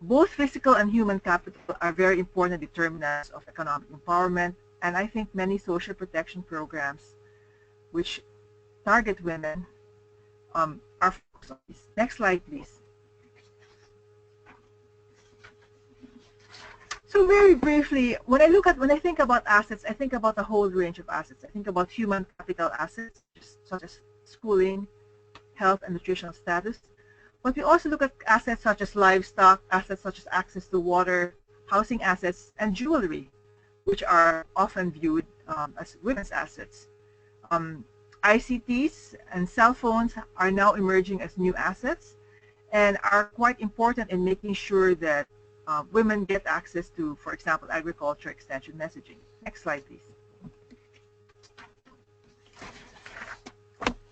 Both physical and human capital are very important determinants of economic empowerment, and I think many social protection programs which target women are focus on these. Next slide, please. So very briefly, when I think about assets, I think about a whole range of assets. I think about human capital assets, such as schooling, health, and nutritional status. But we also look at assets such as livestock, assets such as access to water, housing assets, and jewelry, which are often viewed as women's assets. ICTs and cell phones are now emerging as new assets and are quite important in making sure that women get access to, for example, agriculture extension messaging. Next slide, please.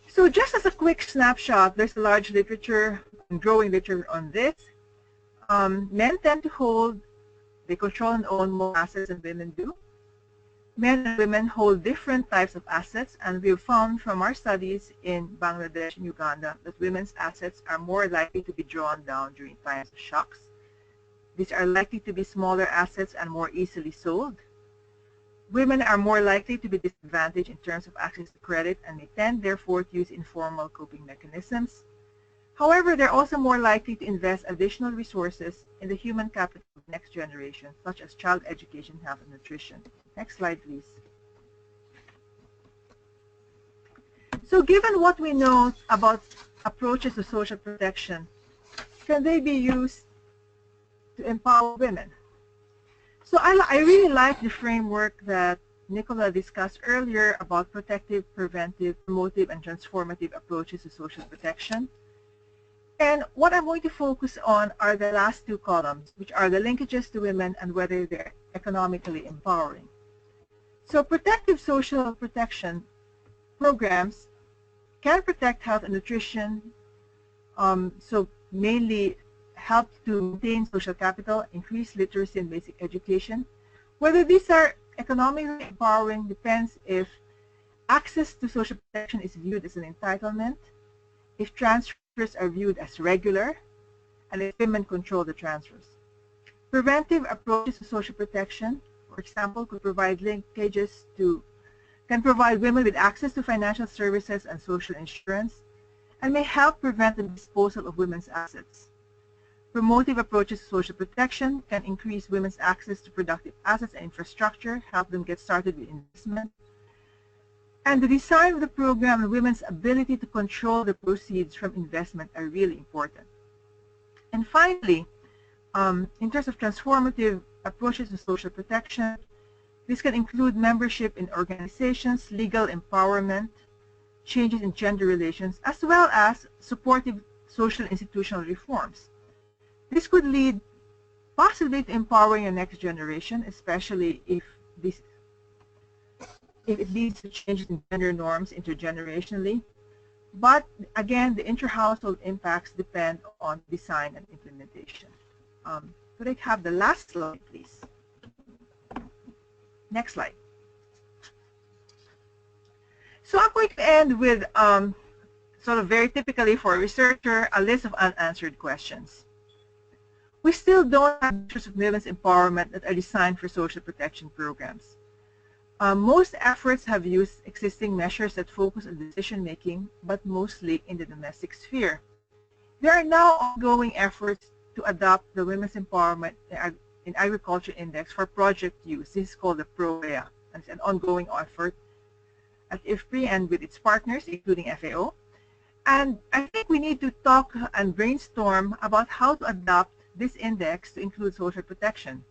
So just as a quick snapshot, there's a large literature and growing literature on this. Men tend to hold, they control and own more assets than women do. Men and women hold different types of assets, and we've found from our studies in Bangladesh and Uganda that women's assets are more likely to be drawn down during times of shocks. These are likely to be smaller assets and more easily sold. Women are more likely to be disadvantaged in terms of access to credit and may tend, therefore, to use informal coping mechanisms. However, they're also more likely to invest additional resources in the human capital of the next generation, such as child education, health, and nutrition. Next slide, please. So given what we know about approaches to social protection, can they be used to empower women? So I really like the framework that Nicola discussed earlier about protective, preventive, promotive, and transformative approaches to social protection. And what I'm going to focus on are the last two columns, which are the linkages to women and whether they're economically empowering. So protective social protection programs can protect health and nutrition, so mainly help to maintain social capital, increase literacy and basic education. Whether these are economically empowering depends if access to social protection is viewed as an entitlement, if transfers are viewed as regular, and if women control the transfers. Preventive approaches to social protection, for example, can provide women with access to financial services and social insurance, and may help prevent the disposal of women's assets. Promotive approaches to social protection can increase women's access to productive assets and infrastructure, help them get started with investment. And the design of the program and women's ability to control the proceeds from investment are really important. And finally, in terms of transformative approaches to social protection, this can include membership in organizations, legal empowerment, changes in gender relations, as well as supportive social institutional reforms. This could lead possibly to empowering the next generation, especially if it leads to changes in gender norms intergenerationally. But again, the inter-household impacts depend on design and implementation. Could I have the last slide, please? Next slide. So I'm going to end with, sort of very typically for a researcher, a list of unanswered questions. We still don't have measures of women's empowerment that are designed for social protection programs. Most efforts have used existing measures that focus on decision-making, but mostly in the domestic sphere. There are now ongoing efforts to adopt the Women's Empowerment in Agriculture Index for project use. This is called the PROEA, and it's an ongoing effort at IFPRI and with its partners, including FAO. And I think we need to talk and brainstorm about how to adopt this index to include social protection.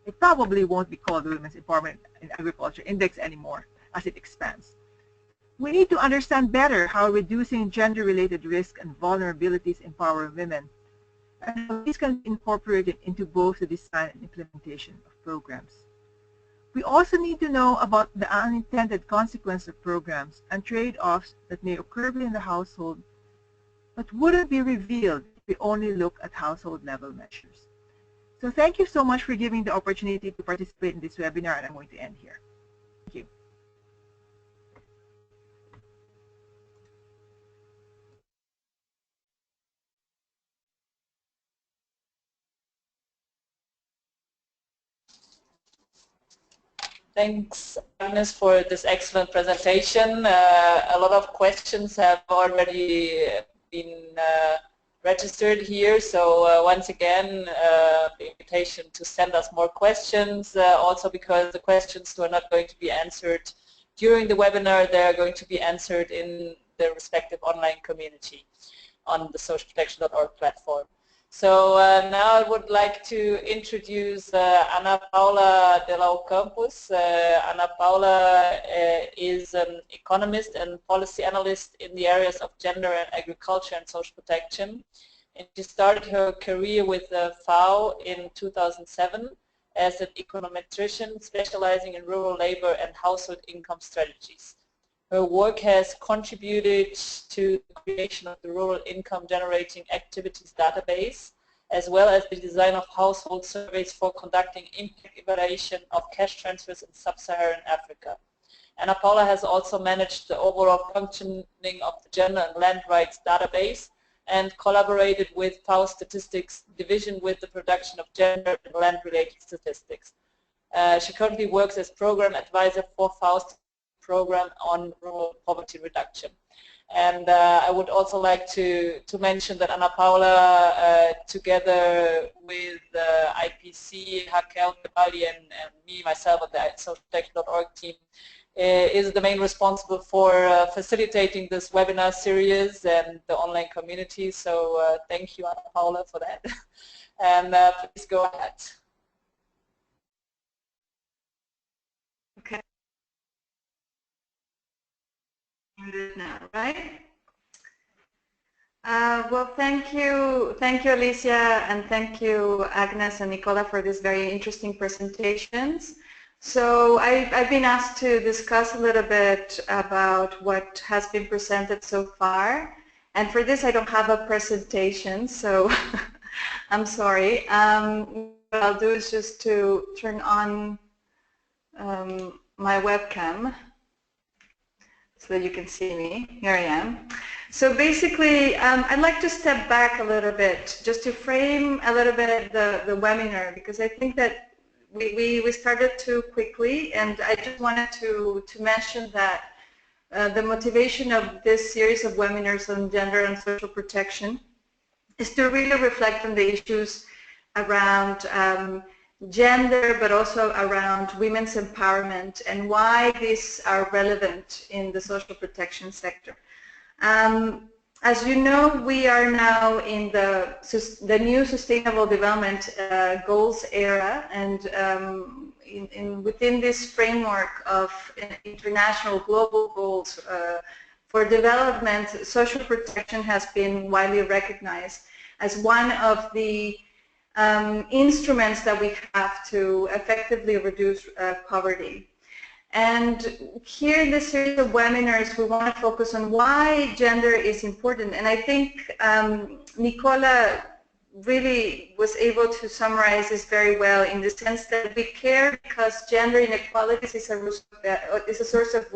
It probably won't be called the Women's Empowerment in Agriculture Index anymore as it expands. We need to understand better how reducing gender-related risk and vulnerabilities empower women, and how these can be incorporated into both the design and implementation of programs. We also need to know about the unintended consequences of programs and trade-offs that may occur within the household, but wouldn't be revealed if we only look at household-level measures. So thank you so much for giving the opportunity to participate in this webinar, and I'm going to end here. Thank you. Thanks, Agnes, for this excellent presentation. A lot of questions have already been registered here. So once again, the invitation to send us more questions, also because the questions are not going to be answered during the webinar, they are going to be answered in the respective online community on the socialprotection.org platform. So now I would like to introduce Ana Paula de la Campos. Ana Paula is an economist and policy analyst in the areas of gender and agriculture and social protection. And she started her career with FAO in 2007 as an econometrician specializing in rural labor and household income strategies. Her work has contributed to the creation of the Rural Income Generating Activities database, as well as the design of household surveys for conducting impact evaluation of cash transfers in sub-Saharan Africa. Ana Paula has also managed the overall functioning of the Gender and Land Rights database and collaborated with FAO Statistics Division with the production of gender and land-related statistics. She currently works as program advisor for FAO's program on rural poverty reduction. And I would also like to mention that Ana Paula, together with IPC, Raquel, and me, myself, at the socialprotection.org team, is the main responsible for facilitating this webinar series and the online community. So thank you, Ana Paula, for that. And please go ahead. Okay. Now, right? Well, thank you, Alicia, and thank you, Agnes and Nicola, for these very interesting presentations. So I've been asked to discuss a little bit about what has been presented so far, and for this I don't have a presentation, so I'm sorry. What I'll do is just to turn on my webcam so that you can see me. Here I am. So basically, I'd like to step back a little bit just to frame a little bit the webinar, because I think that we started too quickly, and I just wanted to mention that the motivation of this series of webinars on gender and social protection is to really reflect on the issues around gender, but also around women's empowerment and why these are relevant in the social protection sector. As you know, we are now in the new Sustainable Development Goals era, and within this framework of international global goals for development, social protection has been widely recognized as one of the instruments that we have to effectively reduce poverty. And here in this series of webinars, we want to focus on why gender is important. And I think Nicola really was able to summarize this very well, in the sense that we care because gender inequalities is a source of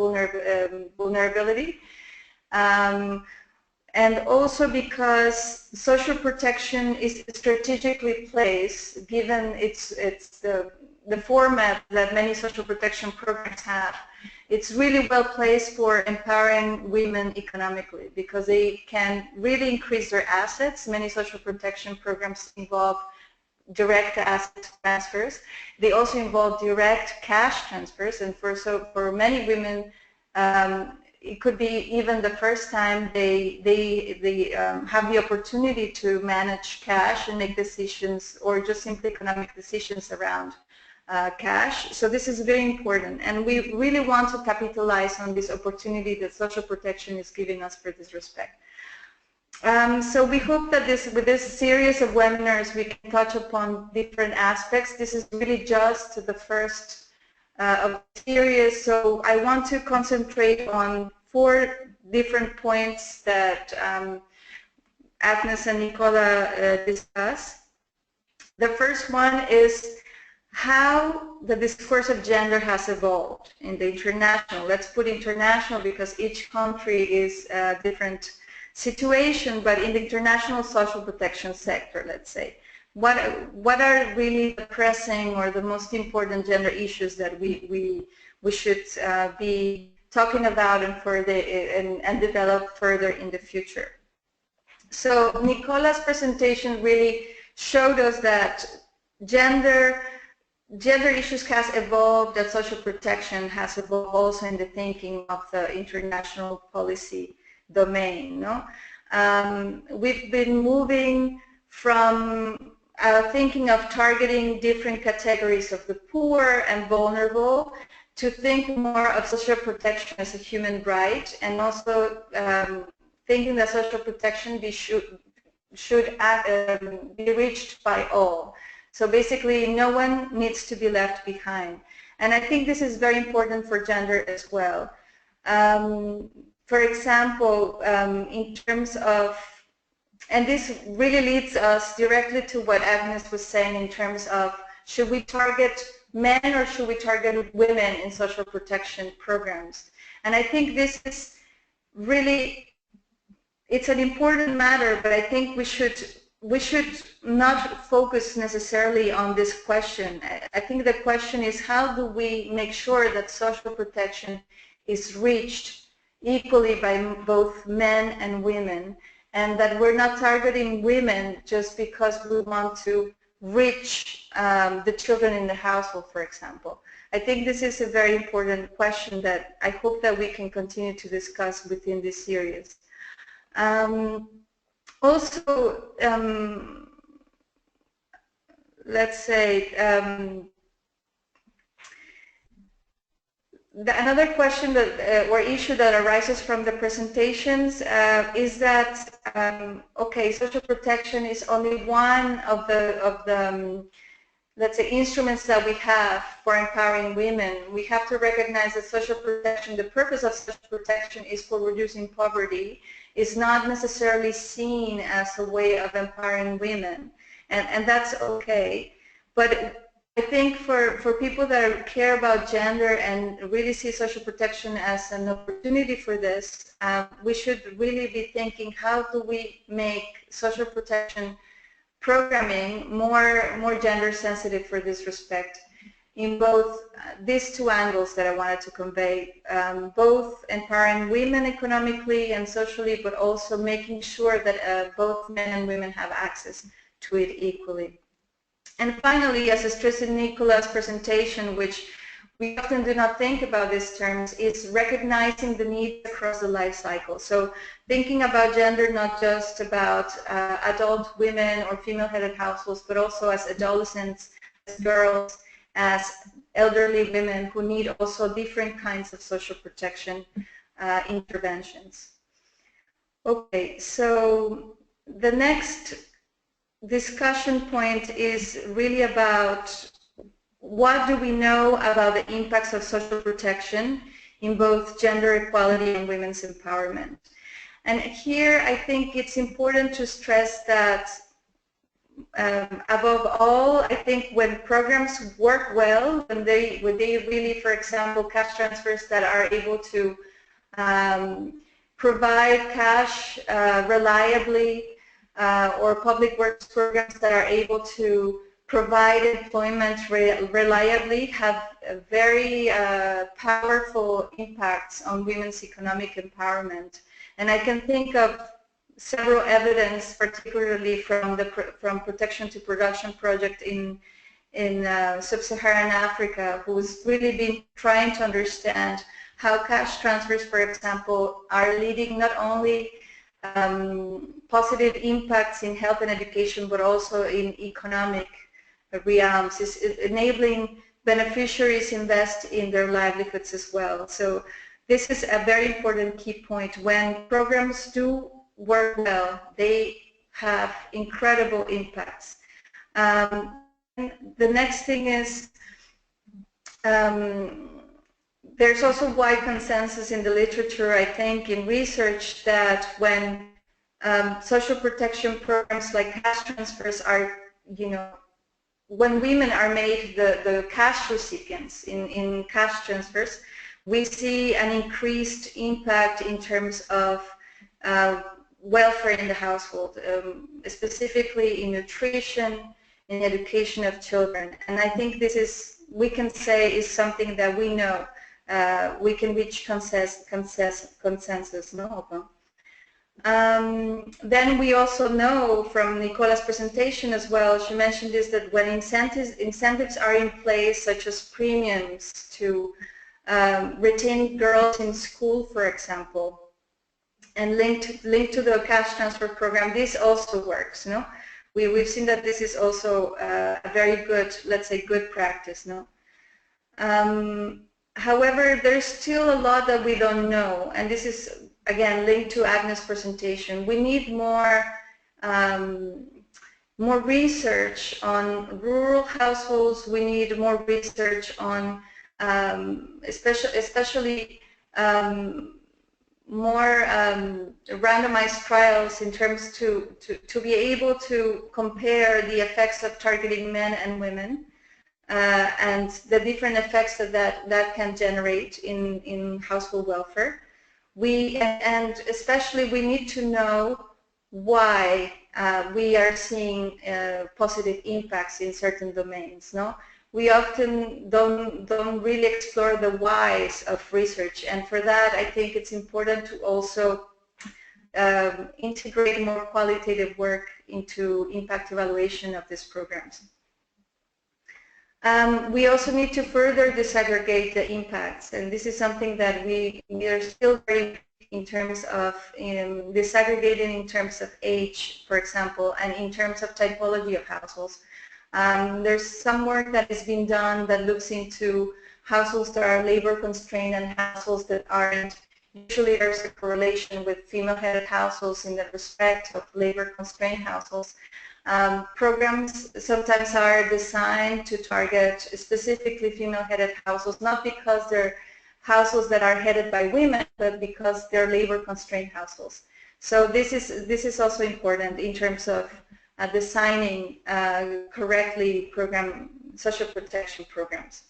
vulnerability. And also because social protection is strategically placed, given it's the format that many social protection programs have. It's really well placed for empowering women economically, because they can really increase their assets. Many social protection programs involve direct asset transfers. They also involve direct cash transfers, and for many women, it could be even the first time they have the opportunity to manage cash and make decisions, or just simply economic decisions around cash. So this is very important, and we really want to capitalize on this opportunity that social protection is giving us for this respect. So we hope that with this series of webinars we can touch upon different aspects. This is really just the first of the series, so I want to concentrate on 4 different points that Agnes and Nicola discussed. The first one is how the discourse of gender has evolved in the international. Let's put international because each country is a different situation, but in the international social protection sector, let's say, what are really the pressing or the most important gender issues that we should be talking about and develop further in the future. So Nicola's presentation really showed us that gender issues has evolved, that social protection has evolved also in the thinking of the international policy domain. No? We've been moving from thinking of targeting different categories of the poor and vulnerable to think more of social protection as a human right, and also thinking that social protection should be reached by all. So basically, no one needs to be left behind. And I think this is very important for gender as well. For example, in terms of, and this really leads us directly to what Agnes was saying in terms of, should we target men or should we target women in social protection programs? And I think this is really, it's an important matter, but I think we should not focus necessarily on this question. I think the question is, how do we make sure that social protection is reached equally by both men and women, and that we're not targeting women just because we want to reach the children in the household, for example. I think this is a very important question that I hope that we can continue to discuss within this series. Also, let's say, another question that, or issue that arises from the presentations is that, okay, social protection is only one of the let's say, instruments that we have for empowering women. We have to recognize that social protection, the purpose of social protection is for reducing poverty, is not necessarily seen as a way of empowering women. And that's okay. But I think for people that care about gender and really see social protection as an opportunity for this, we should really be thinking, how do we make social protection programming more gender sensitive for this respect, in both these two angles that I wanted to convey, both empowering women economically and socially, but also making sure that both men and women have access to it equally. And finally, as stressed in Nicola's presentation, which we often do not think about these terms, is recognizing the needs across the life cycle. So thinking about gender not just about adult women or female-headed households, but also as adolescents, as girls, as elderly women who need also different kinds of social protection interventions. Okay, so the next discussion point is really about what do we know about the impacts of social protection in both gender equality and women's empowerment. And here I think it's important to stress that above all, I think when programs work well, when they really, for example, cash transfers that are able to provide cash reliably, or public works programs that are able to provide employment reliably, have very powerful impacts on women's economic empowerment. And I can think of several evidence, particularly from the Protection to Production project in sub-Saharan Africa, who's really been trying to understand how cash transfers, for example, are leading not only positive impacts in health and education, but also in economic realms, is enabling beneficiaries invest in their livelihoods as well. So this is a very important key point. When programs do work well, they have incredible impacts. The next thing is there's also wide consensus in the literature, I think, in research that when social protection programs like cash transfers are, when women are made the cash recipients in cash transfers, we see an increased impact in terms of welfare in the household, specifically in nutrition, in education of children. And I think this is, we can say, is something that we know we can reach consensus. No? Then we also know from Nicola's presentation as well, she mentioned this, that when incentives are in place, such as premiums to retain girls in school, for example, and linked to the cash transfer program, this also works. No, we've seen that this is also a very good, let's say, good practice. No. However, there's still a lot that we don't know, and this is again linked to Agnes' presentation. We need more more research on rural households. We need more research on especially more randomized trials in terms to be able to compare the effects of targeting men and women and the different effects that can generate in household welfare. And especially we need to know why we are seeing positive impacts in certain domains. No, we often don't really explore the whys of research, and for that I think it's important to also integrate more qualitative work into impact evaluation of these programs. We also need to further disaggregate the impacts, and this is something that we are still very in terms of disaggregating in terms of age, for example, and in terms of typology of households. There's some work that is being done that looks into households that are labor constrained and households that aren't. Usually there's a correlation with female-headed households in the respect of labor constrained households. Programs sometimes are designed to target specifically female-headed households, not because they're households that are headed by women, but because they're labor-constrained households. So this is also important in terms of designing correctly social protection programs.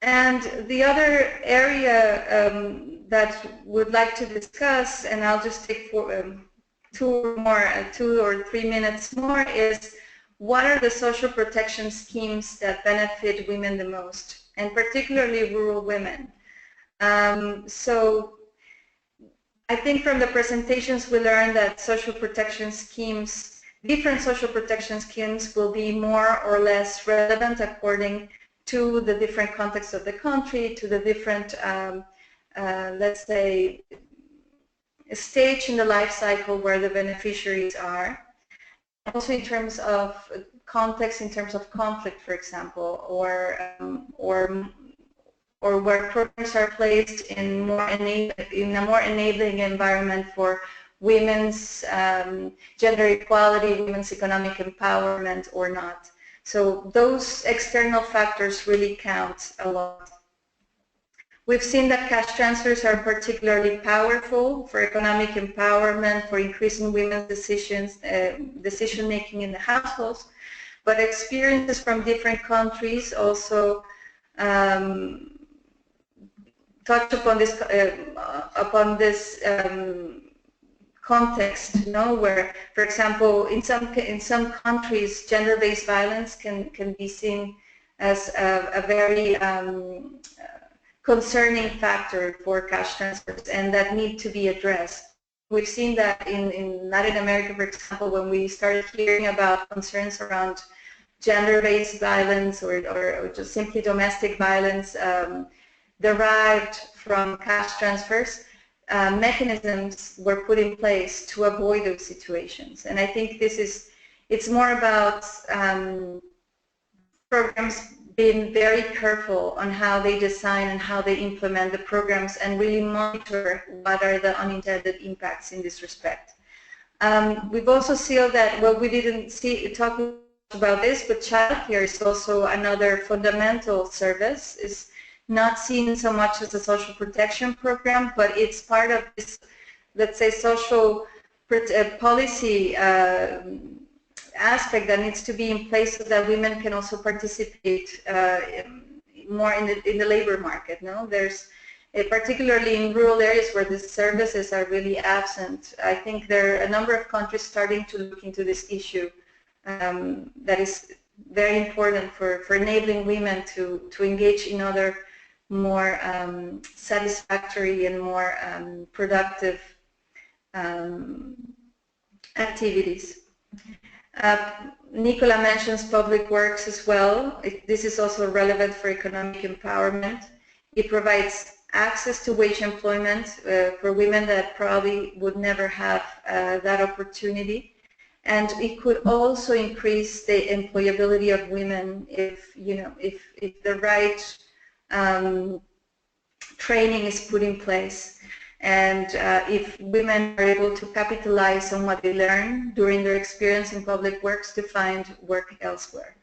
And the other area that we'd like to discuss, and I'll just take 2 or 3 minutes more, is what are the social protection schemes that benefit women the most, and particularly rural women. So I think from the presentations we learned that social protection schemes, different social protection schemes will be more or less relevant according to the different contexts of the country, to the different, let's say, stage in the life cycle where the beneficiaries are. Also in terms of context, in terms of conflict, for example, or where programs are placed in a more enabling environment for women's gender equality, women's economic empowerment or not. So those external factors really count a lot. We've seen that cash transfers are particularly powerful for economic empowerment, for increasing women's decision-making in the households, but experiences from different countries also touch upon this context, you know, where, for example, in some countries, gender-based violence can be seen as a very concerning factor for cash transfers, and that need to be addressed. We've seen that in Latin America, for example, when we started hearing about concerns around gender-based violence or just simply domestic violence derived from cash transfers, mechanisms were put in place to avoid those situations. And I think it's more about programs being very careful on how they design and how they implement the programs and really monitor what are the unintended impacts in this respect. We've also seen that, well, we didn't talk about this, but childcare is also another fundamental service. It's not seen so much as a social protection program, but it's part of this, let's say, social policy aspect that needs to be in place so that women can also participate more in the labor market. No, there's particularly in rural areas where the services are really absent. I think there are a number of countries starting to look into this issue that is very important for enabling women to engage in other more satisfactory and more productive activities. Nicola mentions public works as well. This is also relevant for economic empowerment. It provides access to wage employment for women that probably would never have that opportunity. And it could also increase the employability of women if, if the right training is put in place. And if women are able to capitalize on what they learn during their experience in public works to find work elsewhere.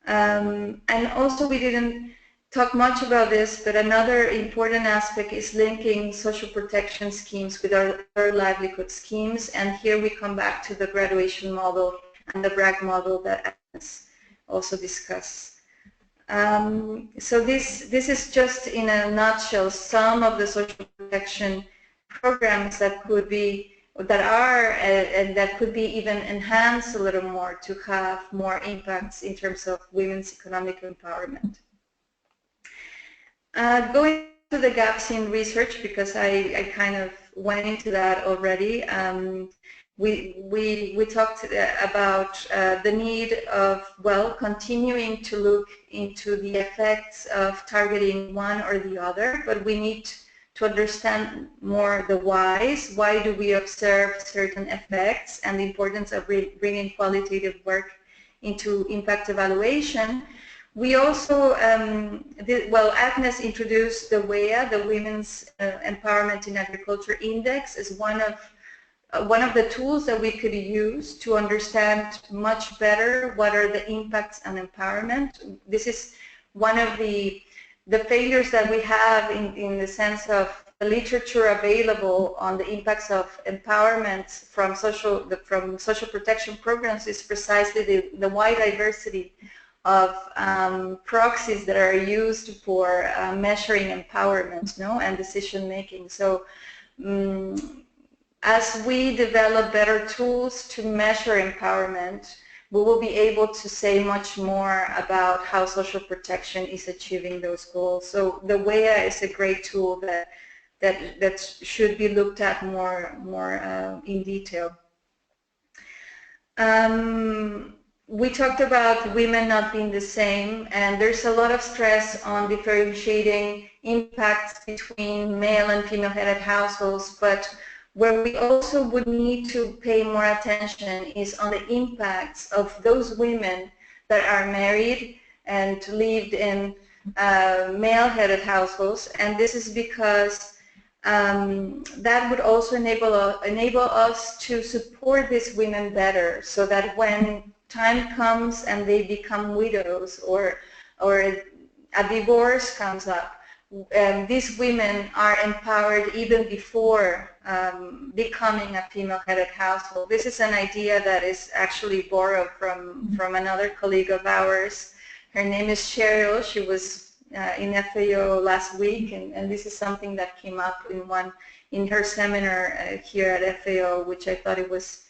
And also we didn't talk much about this, but another important aspect is linking social protection schemes with our livelihood schemes. And here we come back to the graduation model and the BRAC model that Agnes also discussed. So this is just in a nutshell some of the social protection programs that could be, and that could be even enhanced a little more to have more impacts in terms of women's economic empowerment. Going to the gaps in research, because I kind of went into that already. We talked about the need of, well, continuing to look into the effects of targeting one or the other, but we need to understand more the whys. Why do we observe certain effects, and the importance of bringing qualitative work into impact evaluation. We also, well, Agnes introduced the WEA, the Women's Empowerment in Agriculture Index, as one of the tools that we could use to understand much better what are the impacts on empowerment. This is one of the failures that we have in the sense of the literature available on the impacts of empowerment from social protection programs is precisely the wide diversity of proxies that are used for measuring empowerment, and decision making. So as we develop better tools to measure empowerment, we will be able to say much more about how social protection is achieving those goals. So the WEA is a great tool that should be looked at more in detail. We talked about women not being the same, and there's a lot of stress on differentiating impacts between male and female-headed households, but where we also would need to pay more attention is on the impacts of those women that are married and lived in male-headed households, and this is because that would also enable us to support these women better, so that when time comes and they become widows or a divorce comes up, these women are empowered even before becoming a female-headed household. This is an idea that is actually borrowed from another colleague of ours. Her name is Cheryl. She was in FAO last week, and this is something that came up in her seminar here at FAO, which I thought it was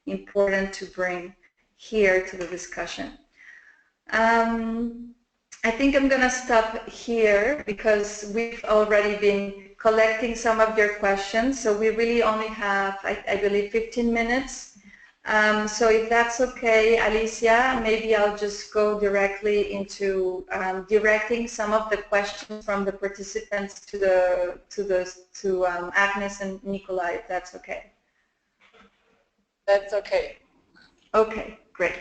important to bring here to the discussion. I think I'm going to stop here because we've already been collecting some of your questions, so we really only have, I believe, 15 minutes. So if that's okay, Alicia, maybe I'll just go directly into directing some of the questions from the participants to Agnes and Nicola, if that's okay. That's okay. Okay, great.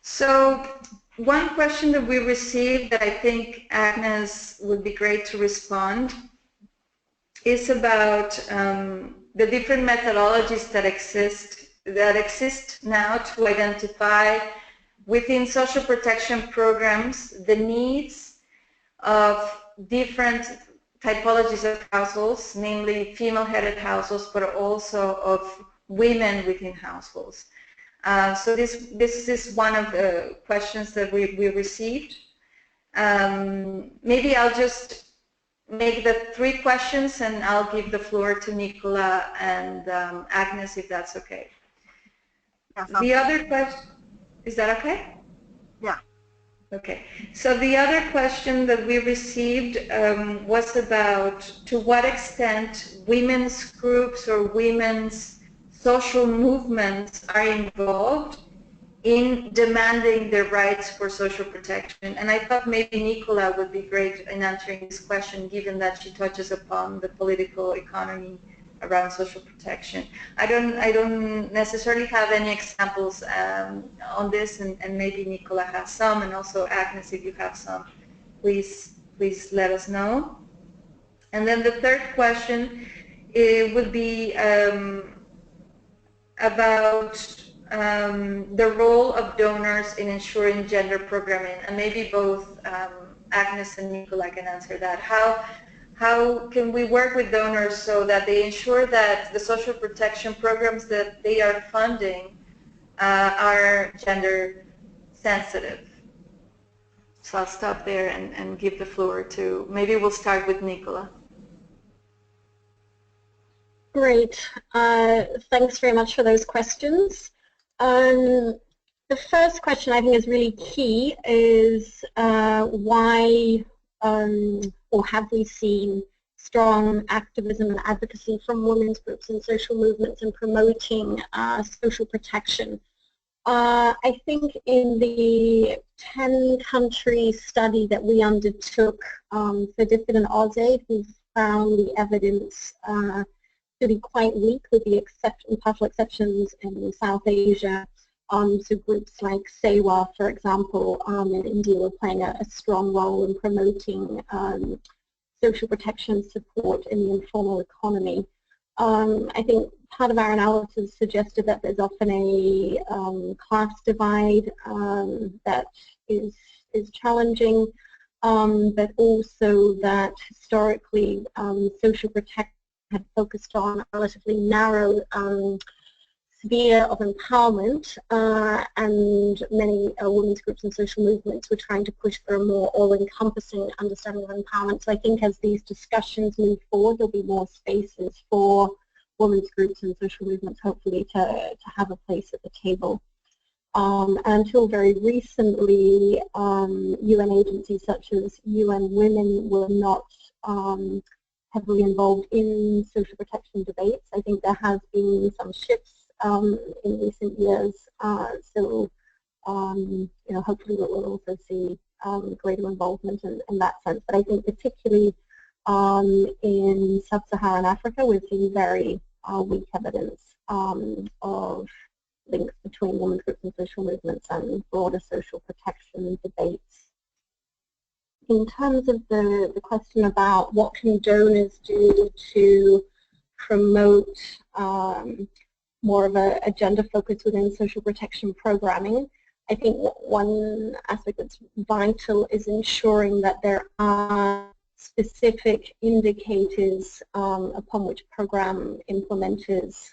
So one question that we received that I think Agnes would be great to respond is about the different methodologies that exist now to identify within social protection programs the needs of different typologies of households, namely female-headed households, but also of women within households. So this is one of the questions that we received. Maybe I'll just make the 3 questions and I'll give the floor to Nicola and Agnes, if that's okay. Yes, the other question, is that okay? Yeah. Okay, so the other question that we received was about to what extent women's groups or women's social movements are involved in demanding their rights for social protection. And I thought maybe Nicola would be great in answering this question, given that she touches upon the political economy around social protection. I don't necessarily have any examples on this, and maybe Nicola has some, and also Agnes, if you have some, please let us know. And then the third question would be about the role of donors in ensuring gender programming, and maybe both Agnes and Nicola can answer that. How can we work with donors so that they ensure that the social protection programs that they are funding are gender sensitive? So I'll stop there and give the floor to, maybe we'll start with Nicola. Great. Thanks very much for those questions. The first question I think is really key is why or have we seen strong activism and advocacy from women's groups and social movements in promoting social protection. I think in the 10-country study that we undertook for DFID and AusAid, we found the evidence to be quite weak, with the partial exceptions in South Asia. So groups like SEWA, for example, in India were playing a strong role in promoting social protection support in the informal economy. I think part of our analysis suggested that there's often a class divide that is challenging, but also that historically social protection had focused on a relatively narrow sphere of empowerment, and many women's groups and social movements were trying to push for a more all-encompassing understanding of empowerment. So I think as these discussions move forward, there'll be more spaces for women's groups and social movements, hopefully, to have a place at the table. And until very recently, UN agencies such as UN Women were not heavily involved in social protection debates. I think there has been some shifts in recent years, so hopefully we'll also see greater involvement in that sense. But I think particularly in sub-Saharan Africa, we've seen very weak evidence of links between women's groups and social movements and broader social protection debates. In terms of the question about what can donors do to promote more of a gender focus within social protection programming, I think one aspect that's vital is ensuring that there are specific indicators upon which program implementers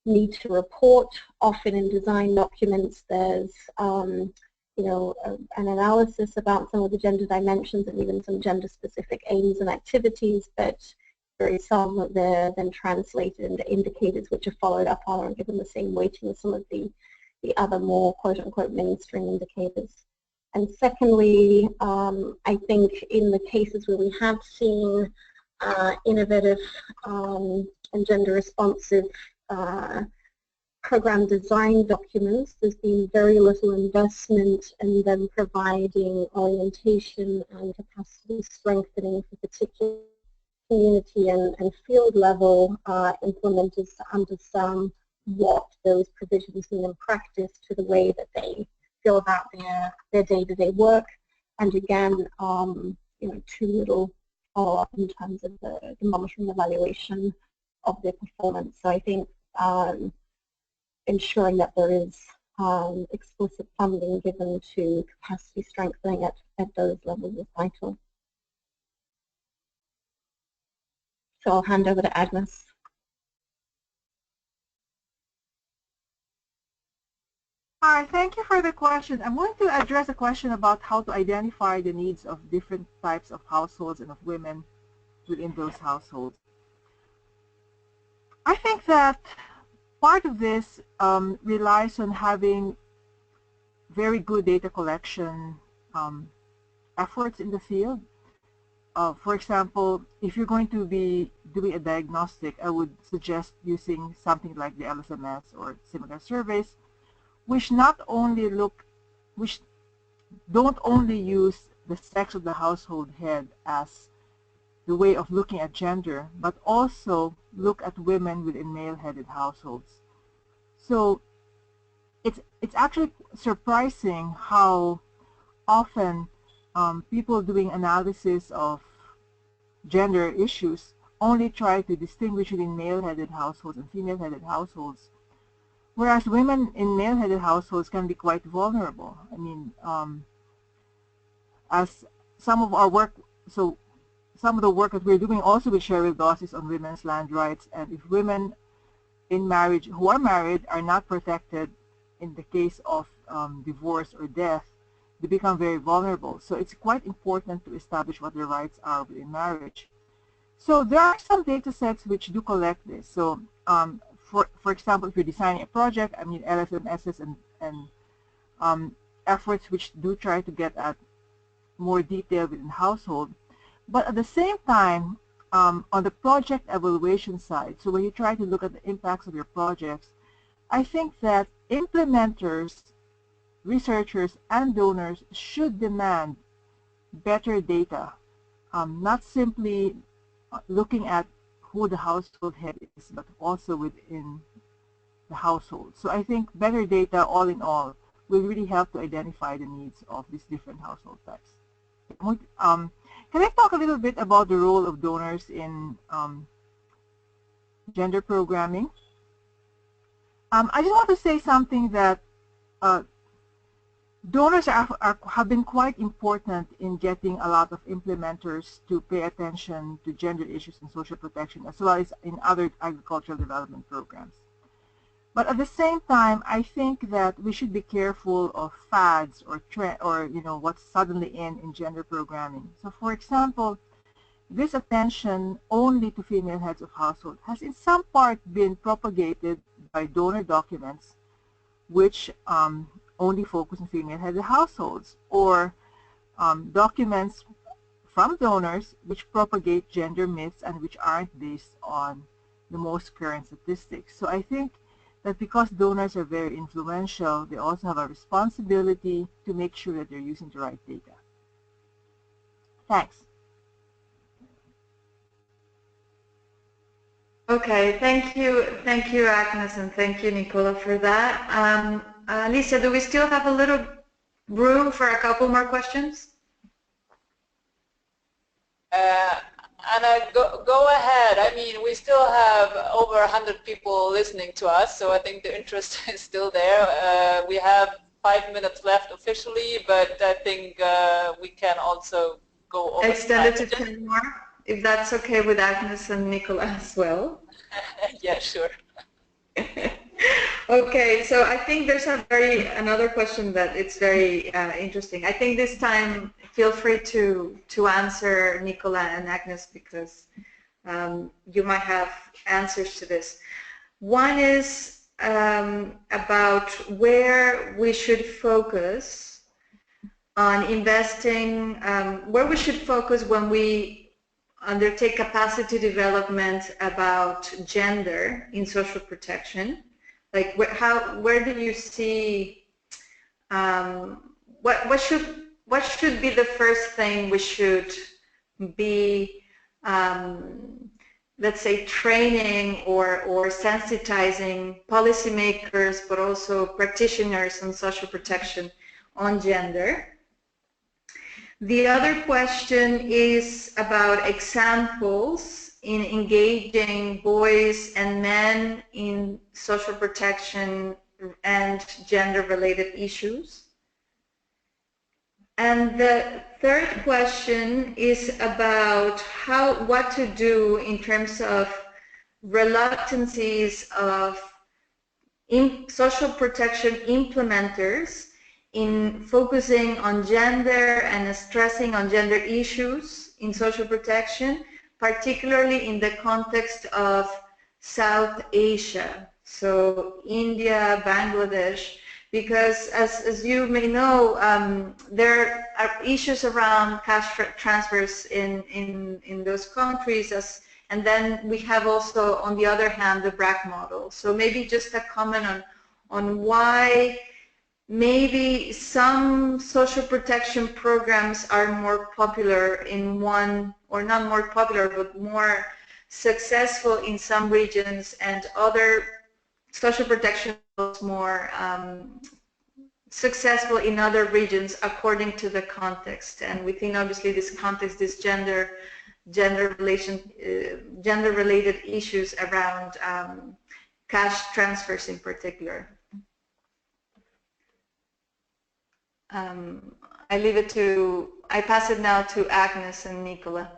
need to report. Often in design documents there's an analysis about some of the gender dimensions and even some gender-specific aims and activities, but very seldom that they're then translated into indicators which are followed up on and given the same weighting as some of the other more quote-unquote mainstream indicators. And secondly, I think in the cases where we have seen innovative and gender-responsive program design documents, there's been very little investment in them providing orientation and capacity strengthening for particular community and field level implementers to understand what those provisions mean in practice to the way that they feel about their day-to-day work, and again, too little follow-up in terms of the monitoring evaluation of their performance. So I think ensuring that there is explicit funding given to capacity strengthening at those levels is vital. So I'll hand over to Agnes. Hi, thank you for the question. I'm going to address a question about how to identify the needs of different types of households and of women within those households. I think that part of this relies on having very good data collection efforts in the field. For example, if you're going to be doing a diagnostic, I would suggest using something like the LSMS or similar surveys, which don't only use the sex of the household head as the way of looking at gender, but also look at women within male-headed households. So it's actually surprising how often people doing analysis of gender issues only try to distinguish between male-headed households and female-headed households, whereas women in male-headed households can be quite vulnerable. I mean, as some of our work, so some of the work that we're doing also with Cheryl Doss is on women's land rights, and if women in marriage who are married are not protected in the case of divorce or death, they become very vulnerable. So it's quite important to establish what their rights are within marriage. So there are some data sets which do collect this. So for example, if you're designing a project, I mean LSMSs and efforts which do try to get at more detail within household. But at the same time, on the project evaluation side, so when you try to look at the impacts of your projects, I think that implementers, researchers, and donors should demand better data, not simply looking at who the household head is, but also within the household. So I think better data, all in all, will really help to identify the needs of these different household types. Can I talk a little bit about the role of donors in gender programming? I just want to say something that donors have been quite important in getting a lot of implementers to pay attention to gender issues and social protection, as well as in other agricultural development programs. But at the same time, I think that we should be careful of fads or what's suddenly in gender programming. So for example, this attention only to female heads of household has in some part been propagated by donor documents which only focus on female-headed households, or documents from donors which propagate gender myths and which aren't based on the most current statistics. So I think that because donors are very influential, they also have a responsibility to make sure that they're using the right data. Thanks. Okay, thank you, Agnes, and thank you, Nicola, for that. Alicia, do we still have a little room for a couple more questions? Anna, go ahead. I mean, we still have over 100 people listening to us, so I think the interest is still there. We have 5 minutes left officially, but I think we can also go over. Extend it to 10 more, if that's okay with Agnes and Nicola as well. Yeah, sure. Okay, so I think there's another question that it's very interesting. I think this time feel free to answer, Nicola and Agnes, because you might have answers to this. One is about where we should focus on investing, where we should focus when we undertake capacity development about gender in social protection. Like where do you see what should be the first thing we should be let's say training or sensitizing policymakers, but also practitioners on social protection on gender? The other question is about examples in engaging boys and men in social protection and gender-related issues. And the third question is about what to do in terms of reluctancies of social protection implementers in focusing on gender and stressing on gender issues in social protection, particularly in the context of South Asia, so India, Bangladesh, because as you may know, there are issues around cash transfers in those countries, and then we have also, on the other hand, the BRAC model. So maybe just a comment on why maybe some social protection programs are more popular in one, or not more popular, but more successful in some regions, and other social protection is more successful in other regions according to the context. And within, obviously, this context, this gender-related issues around cash transfers in particular. I pass it now to Agnes and Nicola.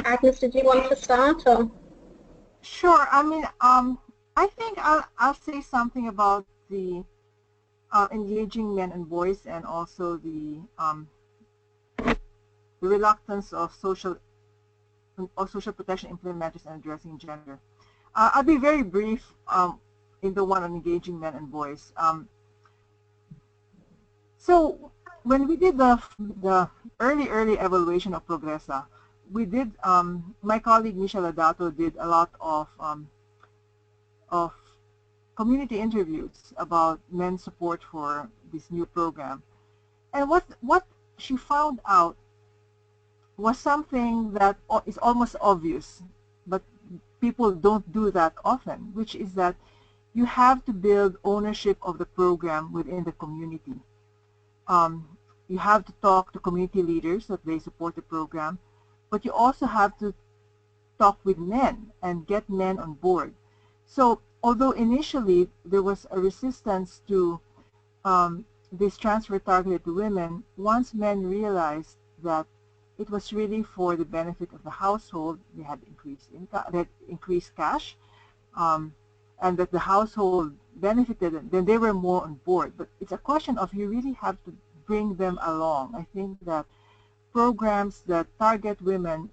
Agnes, did you want to start? Or? Sure. I mean, I think I'll say something about the engaging men and boys, and also the reluctance of social protection implementers and addressing gender. I'll be very brief in the one on engaging men and boys. So when we did the early evaluation of Progressa, we did, my colleague Michelle Adato did a lot of community interviews about men's support for this new program. And what she found out was something that is almost obvious, but people don't do that often, which is that you have to build ownership of the program within the community. You have to talk to community leaders that they support the program, but you also have to talk with men and get men on board. So although initially there was a resistance to this transfer targeted to women, once men realized that it was really for the benefit of the household, they had increased income, that increased cash, and that the household benefited, then they were more on board. But it's a question of, you really have to bring them along. I think that programs that target women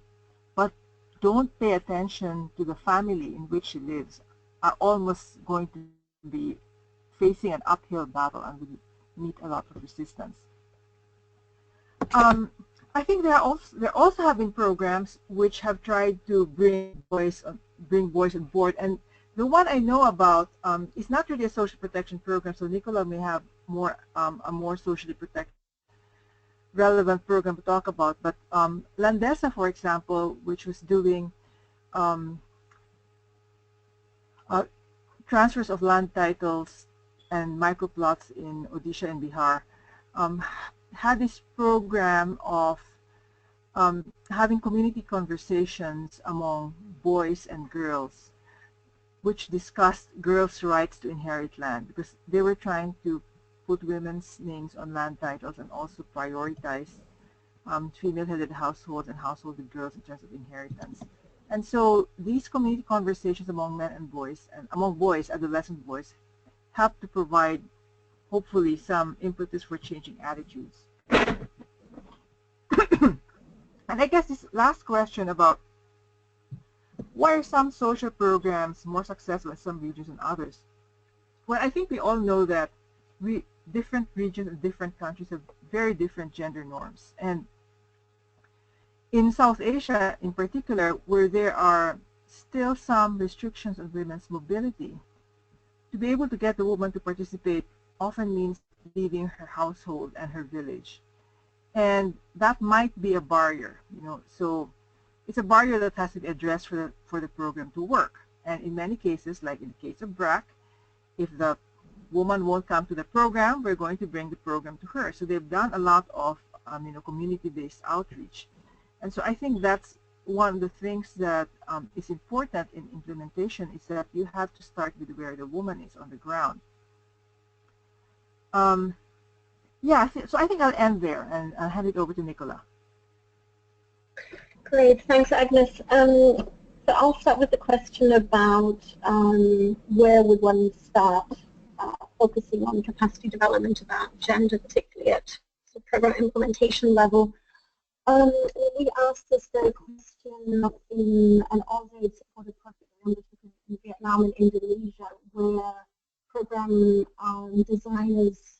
but don't pay attention to the family in which she lives are almost going to be facing an uphill battle and will meet a lot of resistance. I think there also have been programs which have tried to bring boys on board, and the one I know about is not really a social protection program, so Nicola may have more a more socially protected relevant program to talk about. But Landesa, for example, which was doing transfers of land titles and microplots in Odisha and Bihar, had this program of having community conversations among boys and girls, which discussed girls' rights to inherit land, because they were trying to put women's names on land titles and also prioritize female-headed households and households with girls in terms of inheritance. And so these community conversations among men and boys, and among boys, adolescent boys, help to provide, hopefully, some impetus for changing attitudes. And I guess this last question about why are some social programs more successful in some regions than others? Well, I think we all know that different regions and different countries have very different gender norms. And in South Asia, in particular, where there are still some restrictions on women's mobility, to be able to get the woman to participate often means leaving her household and her village. And that might be a barrier, you know. So it's a barrier that has to be addressed for the program to work. And in many cases, like in the case of BRAC, if the woman won't come to the program, we're going to bring the program to her. So they've done a lot of community-based outreach. And so I think that's one of the things that is important in implementation, is that you have to start with where the woman is on the ground. Yeah, so I think I'll end there and I'll hand it over to Nicola. Great, thanks, Agnes. So I'll start with the question about where would one start focusing on capacity development about gender, particularly at the program implementation level. We asked this very question in an Aussie-supported project in Vietnam and Indonesia, where program designers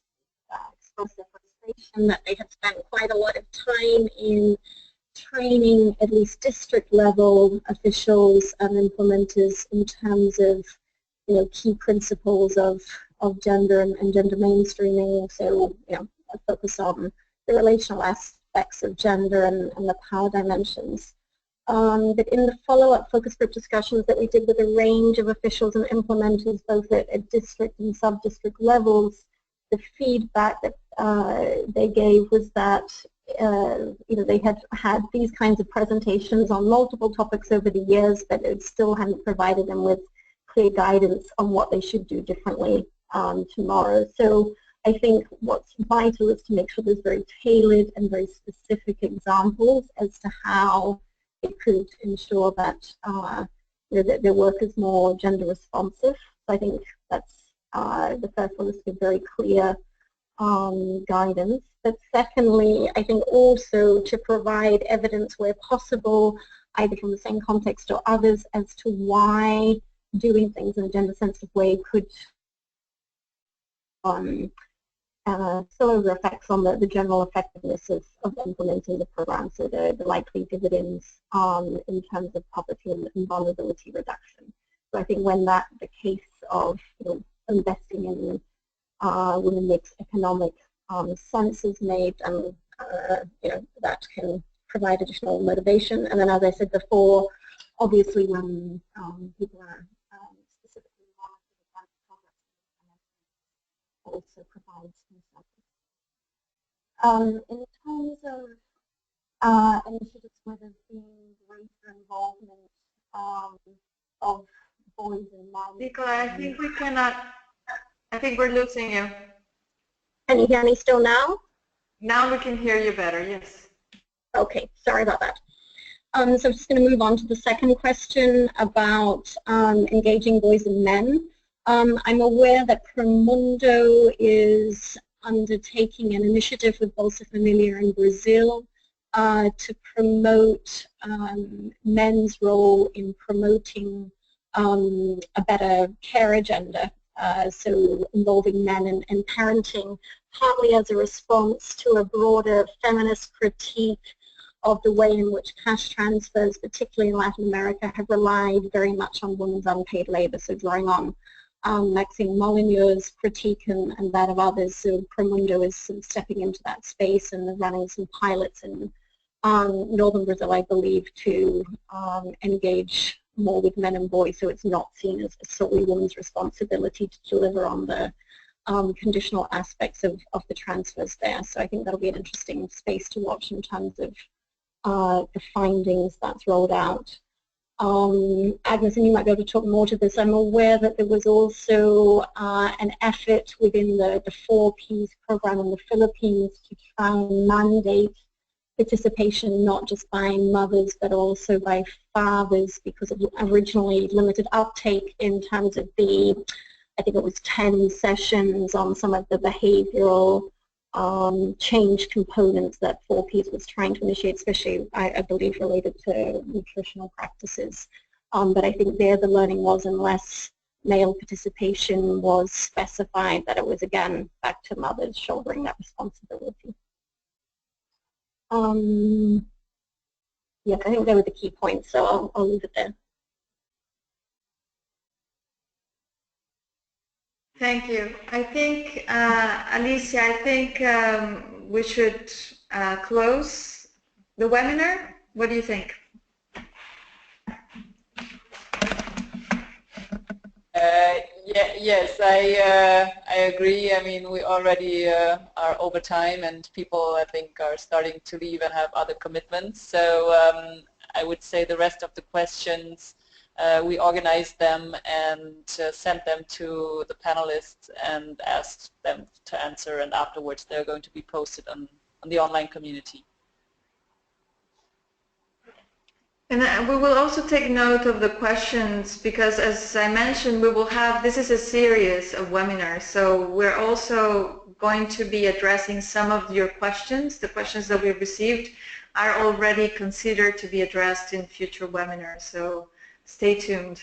expressed their frustration that they had spent quite a lot of time in training at least district-level officials and implementers in terms of, key principles of gender and gender mainstreaming. So, a focus on the relational aspects of gender and the power dimensions. But in the follow-up focus group discussions that we did with a range of officials and implementers, both at district and sub-district levels, the feedback that they gave was that they had had these kinds of presentations on multiple topics over the years, but it still hadn't provided them with clear guidance on what they should do differently tomorrow. So I think what's vital is to make sure there's very tailored and very specific examples as to how it could ensure that that their work is more gender responsive. So I think that's the first one, is to give very clear guidance. But secondly, I think also to provide evidence where possible, either from the same context or others, as to why doing things in a gender-sensitive way could spillover effects on the general effectiveness of implementing the program, so the likely dividends in terms of poverty and vulnerability reduction. So I think when the case of investing in women makes economic sense is made, and that can provide additional motivation. And then, as I said before, obviously when people are specifically involved in advanced progress, also provides incentives. In terms of initiatives where there's been greater involvement of boys and men. Nicola, I think we cannot, I think we're losing you. Can you hear me still now? Now we can hear you better, yes. Okay, sorry about that. So I'm just going to move on to the second question about engaging boys and men. I'm aware that Promundo is undertaking an initiative with Bolsa Familia in Brazil to promote men's role in promoting a better care agenda, so involving men in parenting, partly as a response to a broader feminist critique of the way in which cash transfers, particularly in Latin America, have relied very much on women's unpaid labor. So drawing on Maxine Molyneux's critique and that of others, so Promundo is sort of stepping into that space and running some pilots in northern Brazil, I believe, to engage more with men and boys, so it's not seen as solely women's responsibility to deliver on the conditional aspects of the transfers there. So I think that'll be an interesting space to watch in terms of the findings that's rolled out. Agnes, and you might be able to talk more to this, I'm aware that there was also an effort within the 4Ps program in the Philippines to try and mandate participation not just by mothers but also by fathers, because of originally limited uptake in terms of the, I think it was 10 sessions on some of the behavioral change components that 4Ps was trying to initiate, especially I believe related to nutritional practices. But I think there the learning was, unless male participation was specified, that it was again back to mothers shouldering that responsibility. Yeah, I think they were the key points, so I'll leave it there. Thank you. I think, Alicia, I think we should close the webinar. What do you think? Yes, I agree. I mean, we already are over time, and people, I think, are starting to leave and have other commitments. So I would say the rest of the questions, we organized them and sent them to the panelists and asked them to answer, and afterwards they're going to be posted on the online community. And we will also take note of the questions, because as I mentioned, we will have, this is a series of webinars, so we're also going to be addressing some of your questions, the questions that we've received are already considered to be addressed in future webinars. So stay tuned.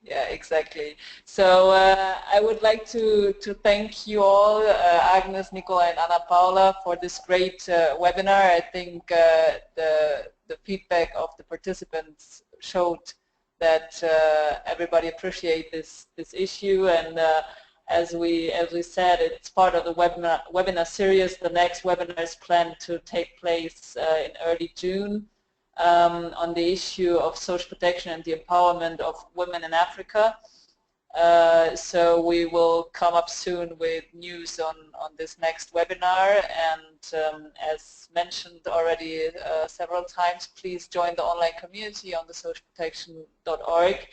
Yeah, exactly. So I would like to thank you all, Agnes, Nicola, and Ana Paula, for this great webinar. I think the feedback of the participants showed that everybody appreciates this issue, and as we said, it's part of the webinar series. The next webinar is planned to take place in early June. On the issue of social protection and the empowerment of women in Africa. So we will come up soon with news on this next webinar, and as mentioned already several times, please join the online community on the socialprotection.org.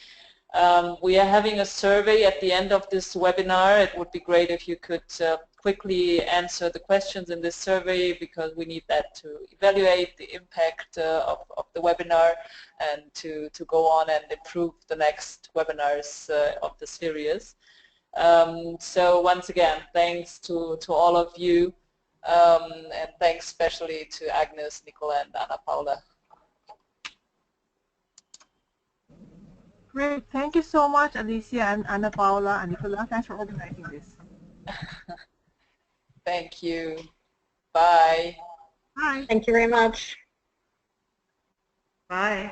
We are having a survey at the end of this webinar. It would be great if you could quickly answer the questions in this survey, because we need that to evaluate the impact of the webinar and to go on and improve the next webinars of the series. So once again, thanks to all of you, and thanks especially to Agnes, Nicola, and Ana Paula. Great. Thank you so much, Alicia and Ana Paula and Nicola. Thanks for organizing this. Thank you. Bye. Bye. Thank you very much. Bye.